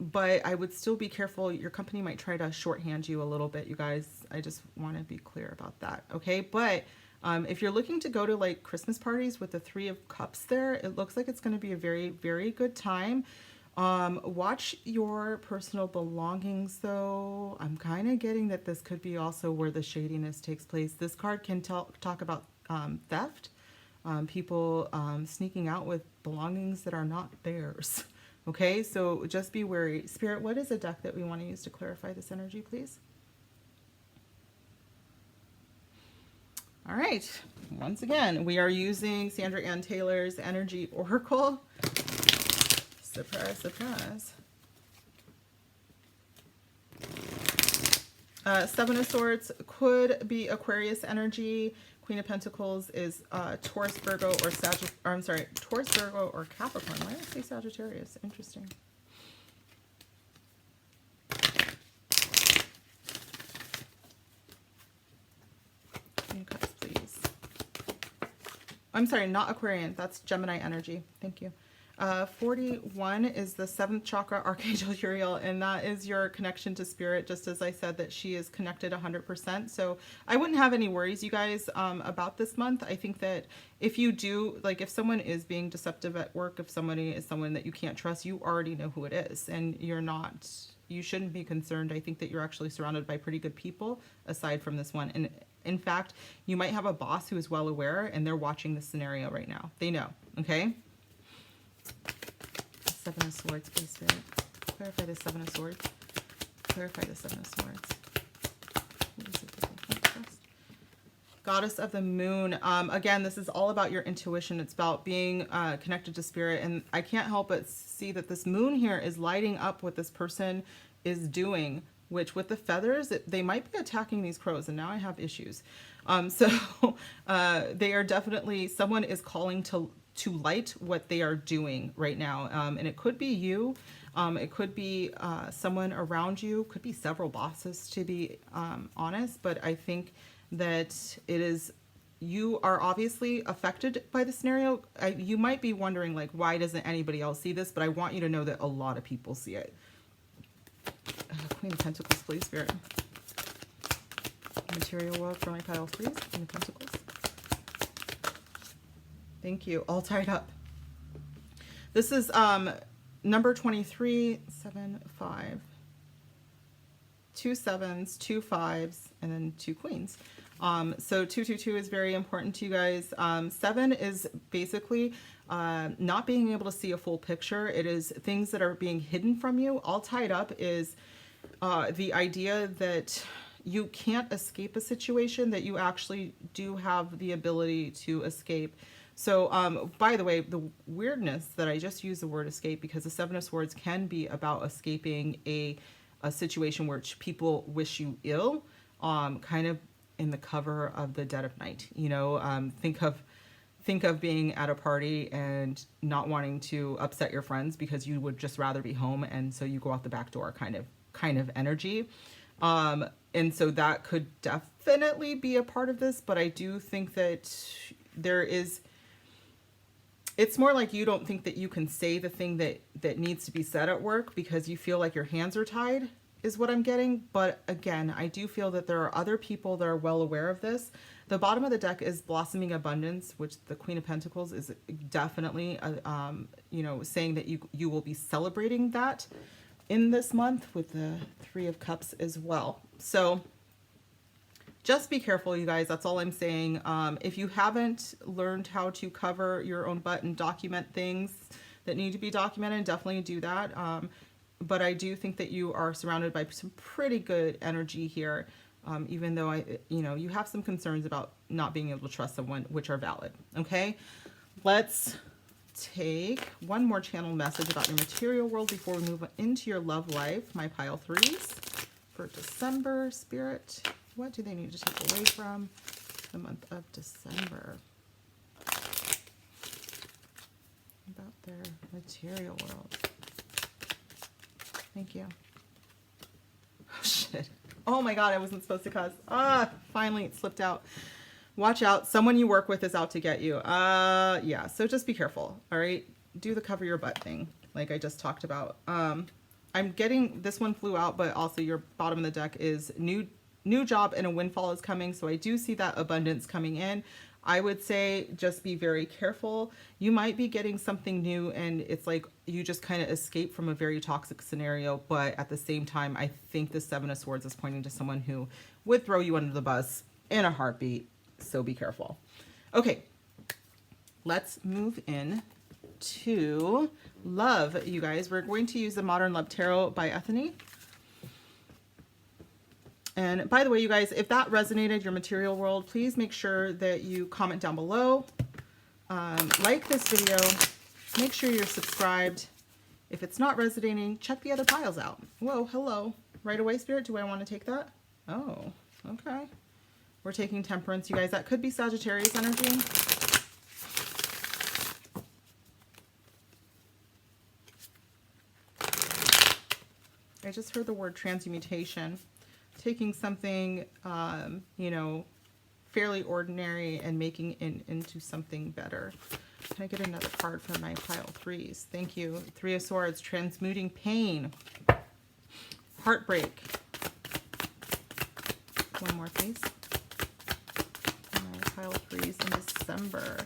But I would still be careful. Your company might try to shorthand you a little bit, you guys. I just want to be clear about that, okay? But if you're looking to go to like Christmas parties with the Three of Cups there, it looks like it's going to be a very, very good time. Watch your personal belongings, though. I'm kind of getting that this could be also where the shadiness takes place. This card can talk about theft, people sneaking out with belongings that are not theirs. Okay, so just be wary. Spirit, what is a deck that we want to use to clarify this energy, please? All right, once again, we are using Sandra Ann Taylor's Energy Oracle. Surprise, surprise. Seven of Swords could be Aquarius energy. Queen of Pentacles is Taurus, Virgo, or Taurus, Virgo, or Capricorn. Why did I say Sagittarius? Interesting. Queen of Cups, please. I'm sorry, not Aquarian. That's Gemini energy. Thank you. 41 is the 7th chakra, Archangel Uriel, and that is your connection to spirit, just as I said that she is connected 100%. So I wouldn't have any worries, you guys, about this month. I think that if you do, like if someone is being deceptive at work, if somebody is someone that you can't trust, you already know who it is, and you shouldn't be concerned. I think that you're actually surrounded by pretty good people aside from this one. And in fact, you might have a boss who is well aware and they're watching this scenario right now. They know, okay? Seven of Swords, please, Spirit. Clarify the Seven of Swords. Clarify the Seven of Swords. What is it that I can't trust? Goddess of the Moon. Again, this is all about your intuition. It's about being connected to spirit. And I can't help but see that this moon here is lighting up what this person is doing, which with the feathers, they might be attacking these crows. And now I have issues. So they are definitely, someone is calling to to light what they are doing right now. And it could be you. It could be someone around you. Could be several bosses, to be honest. But I think that it is, you are obviously affected by the scenario. You might be wondering, like, why doesn't anybody else see this? But I want you to know that a lot of people see it. Queen of Pentacles, please, Spirit. Material world for my pile 3s. Queen of Pentacles. Thank you. All tied up. This is number 23, 7, 5. 2 7s, 2 5s, and then 2 queens. So 222 is very important to you guys. 7 is basically not being able to see a full picture. It is things that are being hidden from you. All tied up is the idea that you can't escape a situation, that you actually do have the ability to escape. So, by the way, the weirdness that I just used the word escape, because the 7 of Swords can be about escaping a situation where people wish you ill, kind of in the cover of the dead of night. You know, think of being at a party and not wanting to upset your friends because you would just rather be home, and so you go out the back door, kind of energy. And so that could definitely be a part of this, but I do think that there is, it's more like you don't think that you can say the thing that needs to be said at work because you feel like your hands are tied, is what I'm getting. But again, I do feel that there are other people that are well aware of this. The bottom of the deck is blossoming abundance, which the Queen of Pentacles is definitely, you know, saying that you will be celebrating that in this month with the 3 of Cups as well. So just be careful, you guys. That's all I'm saying. If you haven't learned how to cover your own butt and document things that need to be documented, definitely do that. But I do think that you are surrounded by some pretty good energy here, even though you have some concerns about not being able to trust someone, which are valid. Okay, let's take one more channel message about your material world before we move into your love life. My pile 3s for December, Spirit. What do they need to take away from the month of December about their material world? Thank you. Oh, shit. Oh my God, I wasn't supposed to cuss. Finally it slipped out. Watch out. Someone you work with is out to get you. Yeah, so just be careful, all right? Do the cover your butt thing, like I just talked about. I'm getting, this one flew out, but also your bottom of the deck is new job and a windfall is coming. So I do see that abundance coming in. I would say just be very careful. You might be getting something new and it's like you just kind of escape from a very toxic scenario. But at the same time, I think the 7 of Swords is pointing to someone who would throw you under the bus in a heartbeat. So be careful. Okay, let's move in to love, you guys. We're going to use the Modern Love Tarot by Ethany. And by the way, you guys, if that resonated, your material world, please make sure that you comment down below, like this video, make sure you're subscribed. If it's not resonating, check the other piles out. Whoa, hello. Right away, Spirit, do I want to take that? Oh, okay. We're taking Temperance, you guys. That could be Sagittarius energy. I just heard the word transmutation. Taking something, you know, fairly ordinary and making it into something better. Can I get another card for my pile 3s? Thank you. 3 of Swords, transmuting pain. Heartbreak. One more, please. My pile 3s in December.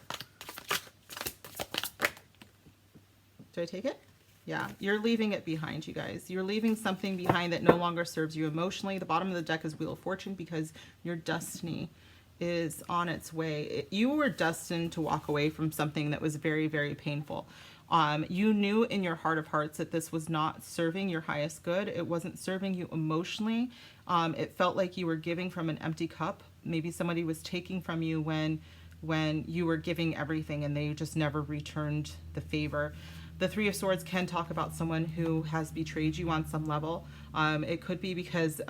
Do I take it? Yeah, you're leaving it behind, you guys. You're leaving something behind that no longer serves you emotionally. The bottom of the deck is Wheel of Fortune because your destiny is on its way. You were destined to walk away from something that was very, very painful. You knew in your heart of hearts that this was not serving your highest good. It wasn't serving you emotionally. It felt like you were giving from an empty cup. Maybe somebody was taking from you when you were giving everything and they just never returned the favor. The 3 of Swords can talk about someone who has betrayed you on some level. It could be because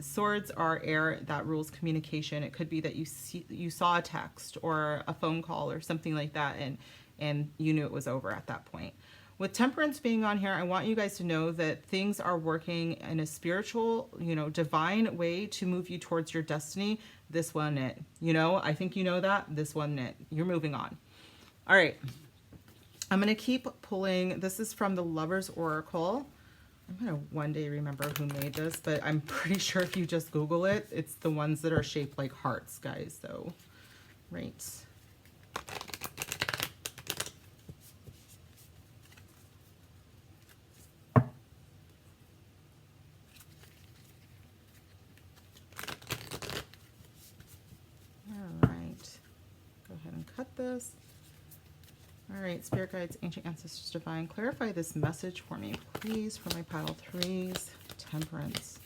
swords are air that rules communication. It could be that you saw a text or a phone call or something like that, and you knew it was over at that point. With Temperance being on here, I want you guys to know that things are working in a spiritual, divine way to move you towards your destiny. This one it. I think you know that. This one it. You're moving on. All right. I'm going to keep pulling. This is from the Lover's Oracle. I'm going to one day remember who made this, but I'm pretty sure if you just Google it, it's the ones that are shaped like hearts, guys. So, right. All right. Go ahead and cut this. All right, Spirit Guides, Ancient Ancestors, Divine, clarify this message for me, please, for my pile 3s. Temperance.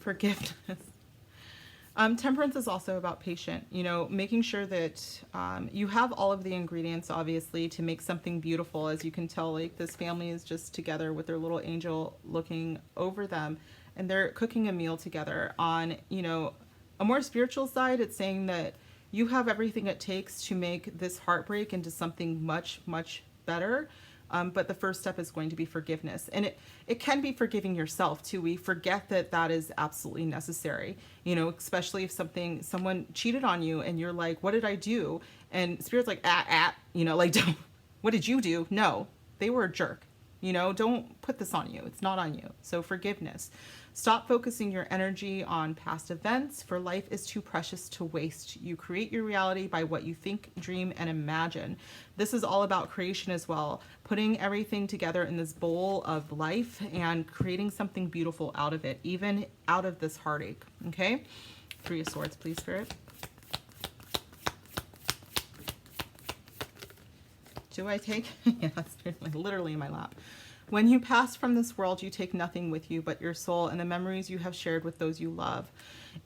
Forgiveness. Temperance is also about patience, making sure that you have all of the ingredients, obviously, to make something beautiful. As you can tell, like, this family is just together with their little angel looking over them, and they're cooking a meal together. On, a more spiritual side, it's saying that you have everything it takes to make this heartbreak into something much, much better. But the first step is going to be forgiveness. And it can be forgiving yourself too. We forget that that is absolutely necessary, especially if someone cheated on you and you're like, what did I do? And Spirit's like, don't, what did you do? No, they were a jerk. Don't put this on you. It's not on you. So forgiveness. Stop focusing your energy on past events, for life is too precious to waste. You create your reality by what you think, dream, and imagine. This is all about creation as well. Putting everything together in this bowl of life and creating something beautiful out of it, even out of this heartache. Okay? 3 of Swords, please, Spirit. Do I take? Yeah, that's literally in my lap. When you pass from this world, you take nothing with you but your soul and the memories you have shared with those you love.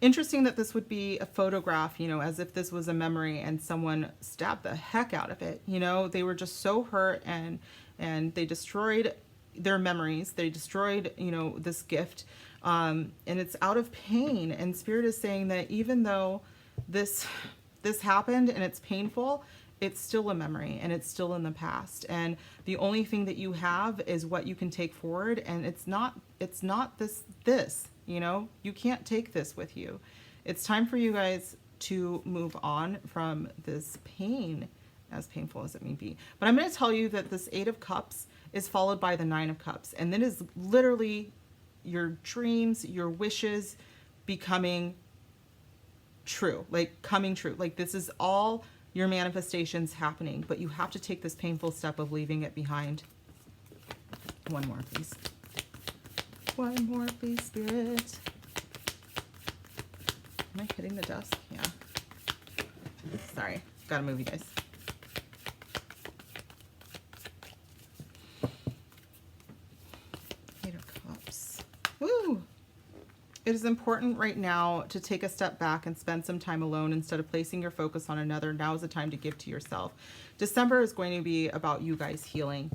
Interesting that this would be a photograph, as if this was a memory and someone stabbed the heck out of it. They were just so hurt and they destroyed their memories. They destroyed, this gift. And it's out of pain. And Spirit is saying that even though this happened and it's painful, it's still a memory and it's still in the past. And the only thing that you have is what you can take forward. And it's not this, you can't take this with you. It's time for you guys to move on from this pain, as painful as it may be. But I'm going to tell you that this 8 of Cups is followed by the 9 of Cups. And that is literally your dreams, your wishes becoming true, like coming true. Like, this is all your manifestations happening, but you have to take this painful step of leaving it behind. One more, please. One more, please, Spirit. Am I hitting the desk? Yeah. Sorry. Gotta move, you guys. Eight of Cups. Woo! It is important right now to take a step back and spend some time alone instead of placing your focus on another. Now is the time to give to yourself. December is going to be about you guys healing.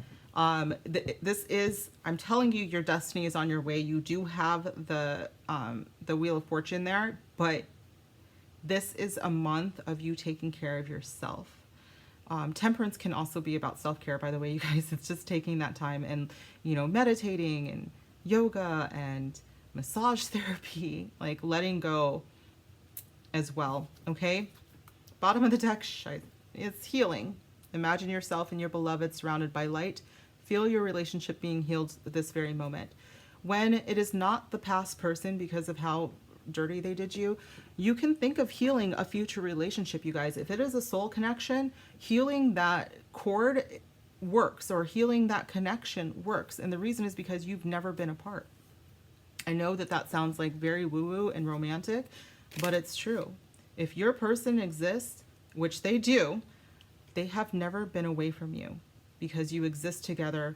This is, I'm telling you, your destiny is on your way. You do have the Wheel of Fortune there, but this is a month of you taking care of yourself. Temperance can also be about self-care, by the way, you guys. It's just taking that time and, meditating and yoga and massage therapy, like letting go as well. Okay, bottom of the deck, it's healing. Imagine yourself and your beloved surrounded by light. Feel your relationship being healed this very moment. When it is not the past person because of how dirty they did you, you can think of healing a future relationship, you guys. If it is a soul connection, healing that cord works, or healing that connection works. And the reason is because you've never been apart. I know that that sounds like very woo-woo and romantic, but it's true. If your person exists, which they do, they have never been away from you because you exist together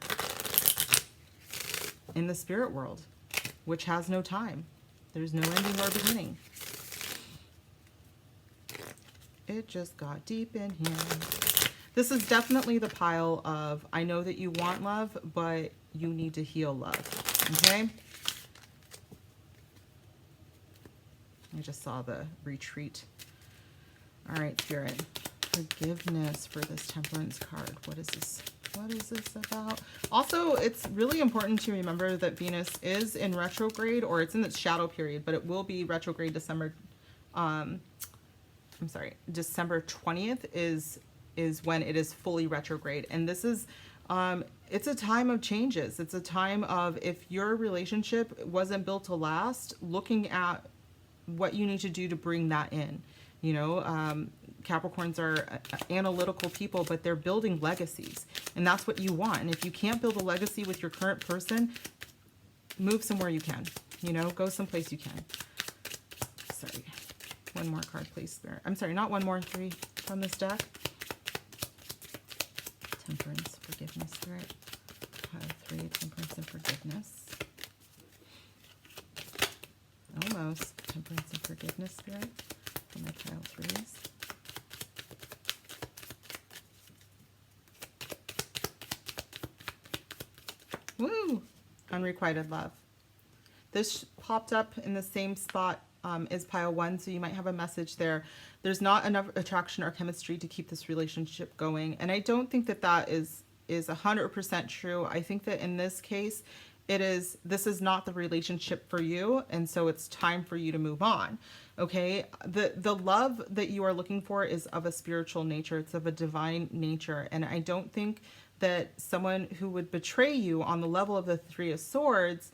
in the spirit world, which has no time. There's no ending or beginning. It just got deep in here. This is definitely the pile of, I know that you want love, but you need to heal love, okay? I just saw the retreat. All right, Spirit. Forgiveness for this Temperance card. What is this? What is this about? Also, it's really important to remember that Venus is in retrograde, or it's in its shadow period, but it will be retrograde December. I'm sorry, December 20th is when it is fully retrograde, and this is it's a time of changes. It's a time of, if your relationship wasn't built to last, looking at what you need to do to bring that in. You know, Capricorns are analytical people, but they're building legacies, and that's what you want. And if you can't build a legacy with your current person, move somewhere you can. You know, go someplace you can. Sorry. One more card, please, Spirit. I'm sorry, not one more, 3 from this deck. Temperance, forgiveness, Spirit. Pile 3, temperance and forgiveness. Almost. Temperance and forgiveness, Spirit. For my pile 3s. Woo! Unrequited love. This popped up in the same spot as pile 1, so you might have a message there. There's not enough attraction or chemistry to keep this relationship going, and I don't think that that is 100% true. I think that in this case, this is not the relationship for you, and so it's time for you to move on. Okay, the love that you are looking for is of a spiritual nature. It's of a divine nature, and I don't think that someone who would betray you on the level of the 3 of Swords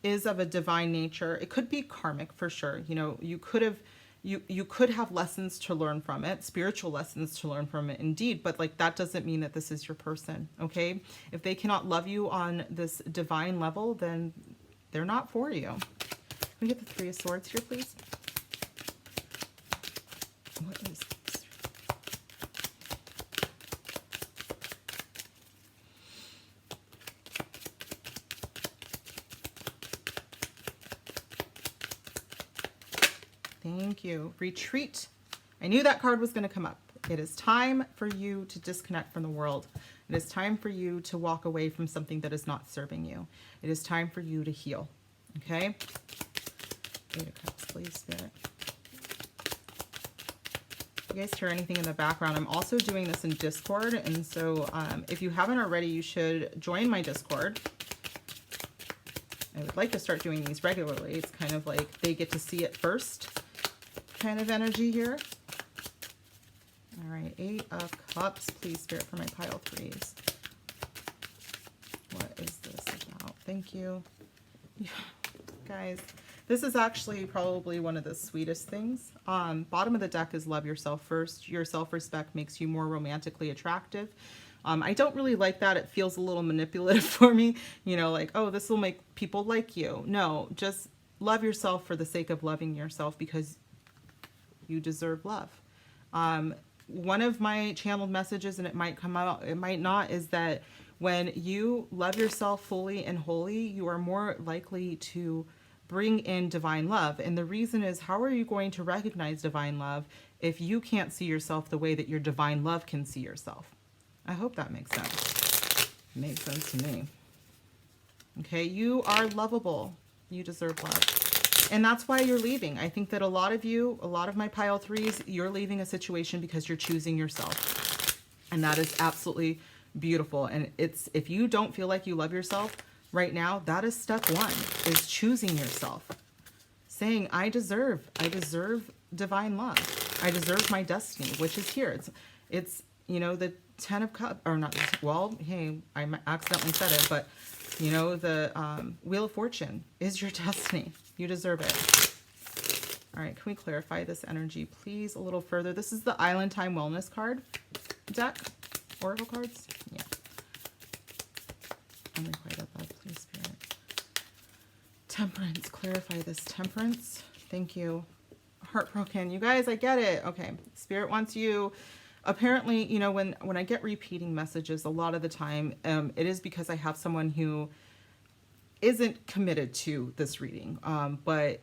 is of a divine nature. It could be karmic for sure. You know, you could have lessons to learn from it, spiritual lessons to learn from it, indeed, but like that doesn't mean that this is your person. Okay, if they cannot love you on this divine level, then they're not for you. Can we get the 3 of Swords here, please? What is this? Thank you. Retreat. I knew that card was going to come up. It is time for you to disconnect from the world. It is time for you to walk away from something that is not serving you. It is time for you to heal. Okay? 8 of Cups, please, Spirit. If you guys hear anything in the background, I'm also doing this in Discord, and so if you haven't already, you should join my Discord. I would like to start doing these regularly. It's kind of like they get to see it first kind of energy here. All right, 8 of Cups, please, Spirit, for my pile 3s. What is this about? Thank you. Yeah. Guys, this is actually probably one of the sweetest things. Bottom of the deck is love yourself first. Your self-respect makes you more romantically attractive. I don't really like that. It feels a little manipulative for me. You know, like, oh, this will make people like you. No, just love yourself for the sake of loving yourself, because you deserve love. One of my channeled messages, and it might come out, it might not, is that when you love yourself fully and wholly, you are more likely to bring in divine love. And the reason is, how are you going to recognize divine love if you can't see yourself the way that your divine love can see yourself? I hope that makes sense. Makes sense to me. Okay, you are lovable. You deserve love. And that's why you're leaving. I think that a lot of you, a lot of my pile 3s, you're leaving a situation because you're choosing yourself. And that is absolutely beautiful. And it's, if you don't feel like you love yourself right now, that is step 1, is choosing yourself. Saying, I deserve divine love. I deserve my destiny, which is here. It's you know, the 10 of Cups, or not, well, hey, I accidentally said it, but you know, the Wheel of Fortune is your destiny. You deserve it. All right, can we clarify this energy, please, a little further? This is the Island Time Wellness card deck. Oracle cards? Yeah. Unrequited love, please, Spirit. Temperance. Clarify this. Temperance. Thank you. Heartbroken. You guys, I get it. Okay. Spirit wants you. Apparently, you know, when I get repeating messages, a lot of the time, it is because I have someone who isn't committed to this reading, but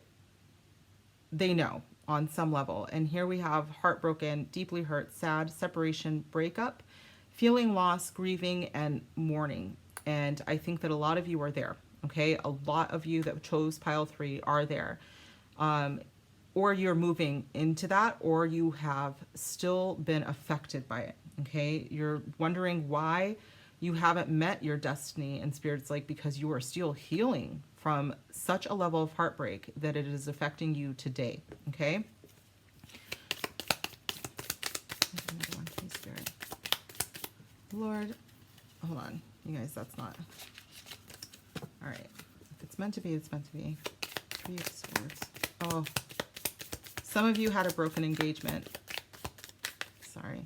they know on some level. And here we have heartbroken, deeply hurt, sad, separation, breakup, feeling loss, grieving, and mourning. And I think that a lot of you are there, okay? A lot of you that chose pile 3 are there. or you're moving into that, or you have still been affected by it. Okay, you're wondering why you haven't met your destiny, and Spirit's like, because you are still healing from such a level of heartbreak that it is affecting you today. Okay. Another one, please, Spirit. Lord, hold on, you guys, that's not. All right, if it's meant to be, it's meant to be. Three of Swords. Oh, some of you had a broken engagement. Sorry.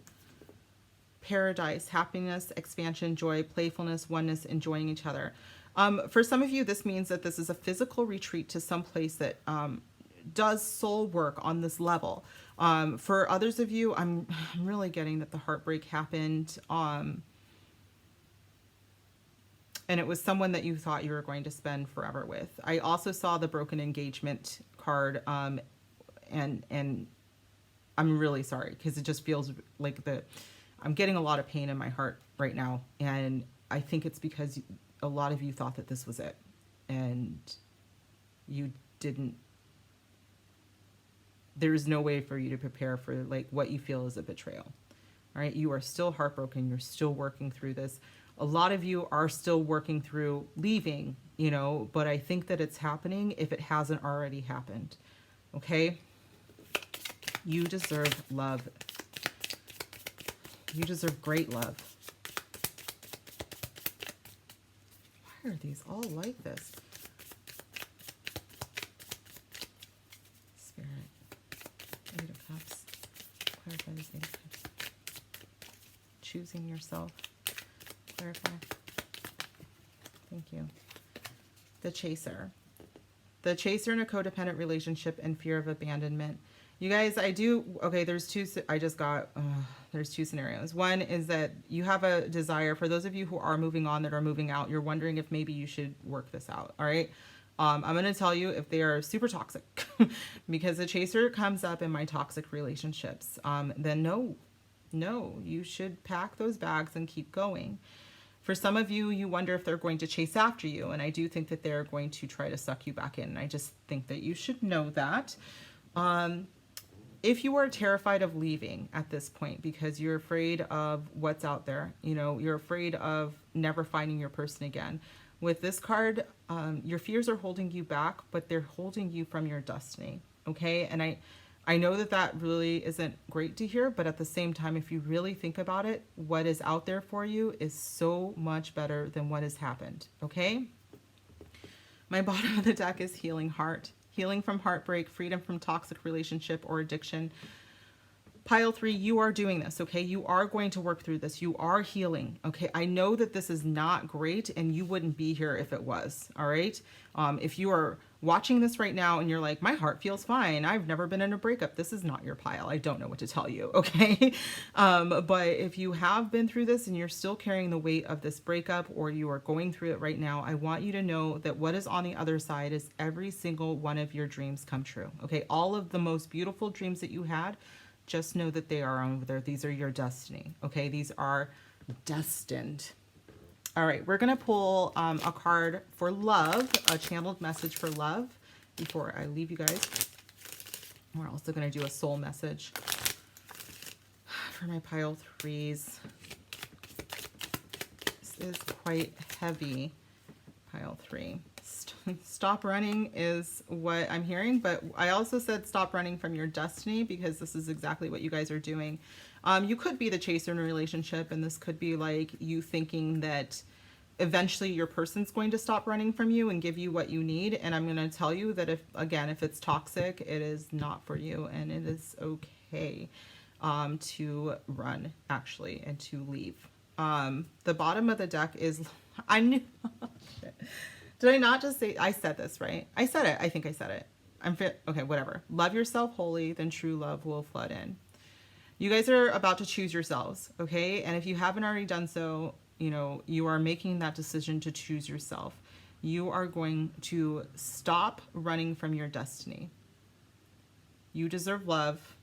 Paradise, happiness, expansion, joy, playfulness, oneness, enjoying each other. For some of you, this means that this is a physical retreat to some place that does soul work on this level. For others of you, I'm really getting that the heartbreak happened, and it was someone that you thought you were going to spend forever with. I also saw the broken engagement card, and I'm really sorry, because it just feels like I'm getting a lot of pain in my heart right now, and I think it's because a lot of you thought that this was it, and you didn't. There's no way for you to prepare for like what you feel is a betrayal. All right, you are still heartbroken. You're still working through this. A lot of you are still working through leaving, you know, but I think that it's happening if it hasn't already happened. Okay? You deserve love. You deserve great love. Why are these all like this? Spirit. Eight of Cups. Clarify this Eight of Cups. Choosing yourself. Clarify. Thank you. The Chaser. The Chaser in a codependent relationship and fear of abandonment. You guys, there's two scenarios. One is that you have a desire, for those of you who are moving on, that are moving out, you're wondering if maybe you should work this out, all right? I'm going to tell you if they are super toxic, because the Chaser comes up in my toxic relationships, then no, you should pack those bags and keep going. For some of you, you wonder if they're going to chase after you, and I do think that they're going to try to suck you back in, and I just think that you should know that. If you are terrified of leaving at this point because you're afraid of what's out there, you know, you're afraid of never finding your person again. With this card, your fears are holding you back, but they're holding you from your destiny, okay? And I know that that really isn't great to hear, but at the same time, if you really think about it, what is out there for you is so much better than what has happened, okay? My bottom of the deck is Healing Heart. Healing from heartbreak, freedom from toxic relationship or addiction. Pile 3, you are doing this, okay? You are going to work through this. You are healing, okay? I know that this is not great, and you wouldn't be here if it was, all right? If you are watching this right now and you're like, my heart feels fine, I've never been in a breakup, this is not your pile. I don't know what to tell you, okay? But if you have been through this and you're still carrying the weight of this breakup, or you are going through it right now, I want you to know that what is on the other side is every single one of your dreams come true, okay? All of the most beautiful dreams that you had, just know that they are over there. These are your destiny, okay? These are destined. All right, we're going to pull a card for love, a channeled message for love before I leave you guys. We're also going to do a soul message for my pile 3s. This is quite heavy, pile 3. Stop running is what I'm hearing, but I also said stop running from your destiny, because this is exactly what you guys are doing. You could be the chaser in a relationship, and this could be like you thinking that eventually your person's going to stop running from you and give you what you need. And I'm going to tell you that if it's toxic, it is not for you, and it is okay to run, actually, and to leave. The bottom of the deck is, I knew, oh, shit. Did I not just say, I said this, right? I said it. I think I said it. Okay, whatever. Love yourself wholly, then true love will flood in. You guys are about to choose yourselves, okay? And if you haven't already done so, you know, you are making that decision to choose yourself. You are going to stop running from your destiny. You deserve love.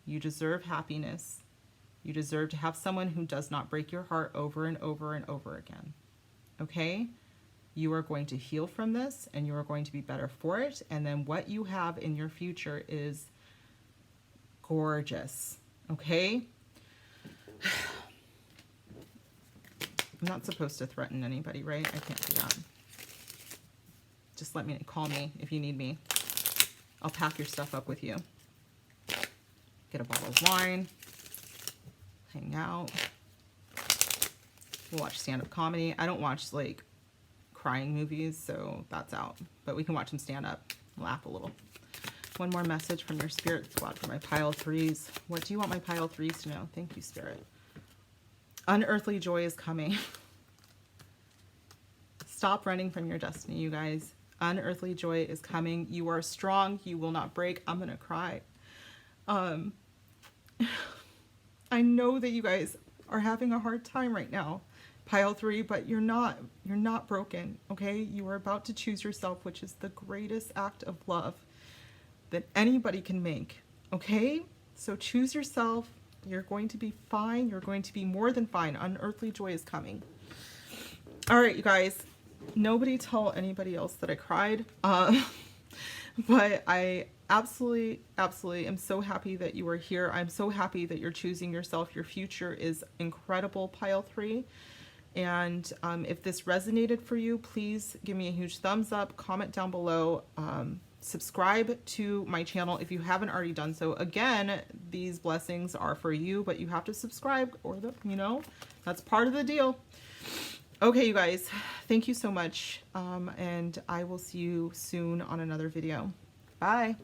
You deserve happiness. You deserve to have someone who does not break your heart over and over and over again, okay? You are going to heal from this and you are going to be better for it. And then what you have in your future is gorgeous. Okay? I'm not supposed to threaten anybody, right? I can't do that. Just call me if you need me. I'll pack your stuff up with you. Get a bottle of wine. Hang out. We'll watch stand-up comedy. I don't watch like crying movies, so that's out. But we can watch them stand up, laugh a little. One more message from your spirit squad for my pile threes. What do you want my pile threes to know? Thank you, Spirit. Unearthly joy is coming. Stop running from your destiny, you guys. Unearthly joy is coming. You are strong. You will not break. I'm gonna cry. I know that you guys are having a hard time right now, pile 3, but you're not broken, okay? You are about to choose yourself, which is the greatest act of love that anybody can make, okay? So choose yourself. You're going to be fine. You're going to be more than fine. Unearthly joy is coming. All right, you guys. Nobody tell anybody else that I cried. But I absolutely am so happy that you are here. I'm so happy that you're choosing yourself. Your future is incredible, pile 3. And if this resonated for you, please give me a huge thumbs up, comment down below, subscribe to my channel if you haven't already done so. Again, these blessings are for you, but you have to subscribe, or that's part of the deal. Okay, you guys, thank you so much, and I will see you soon on another video. Bye.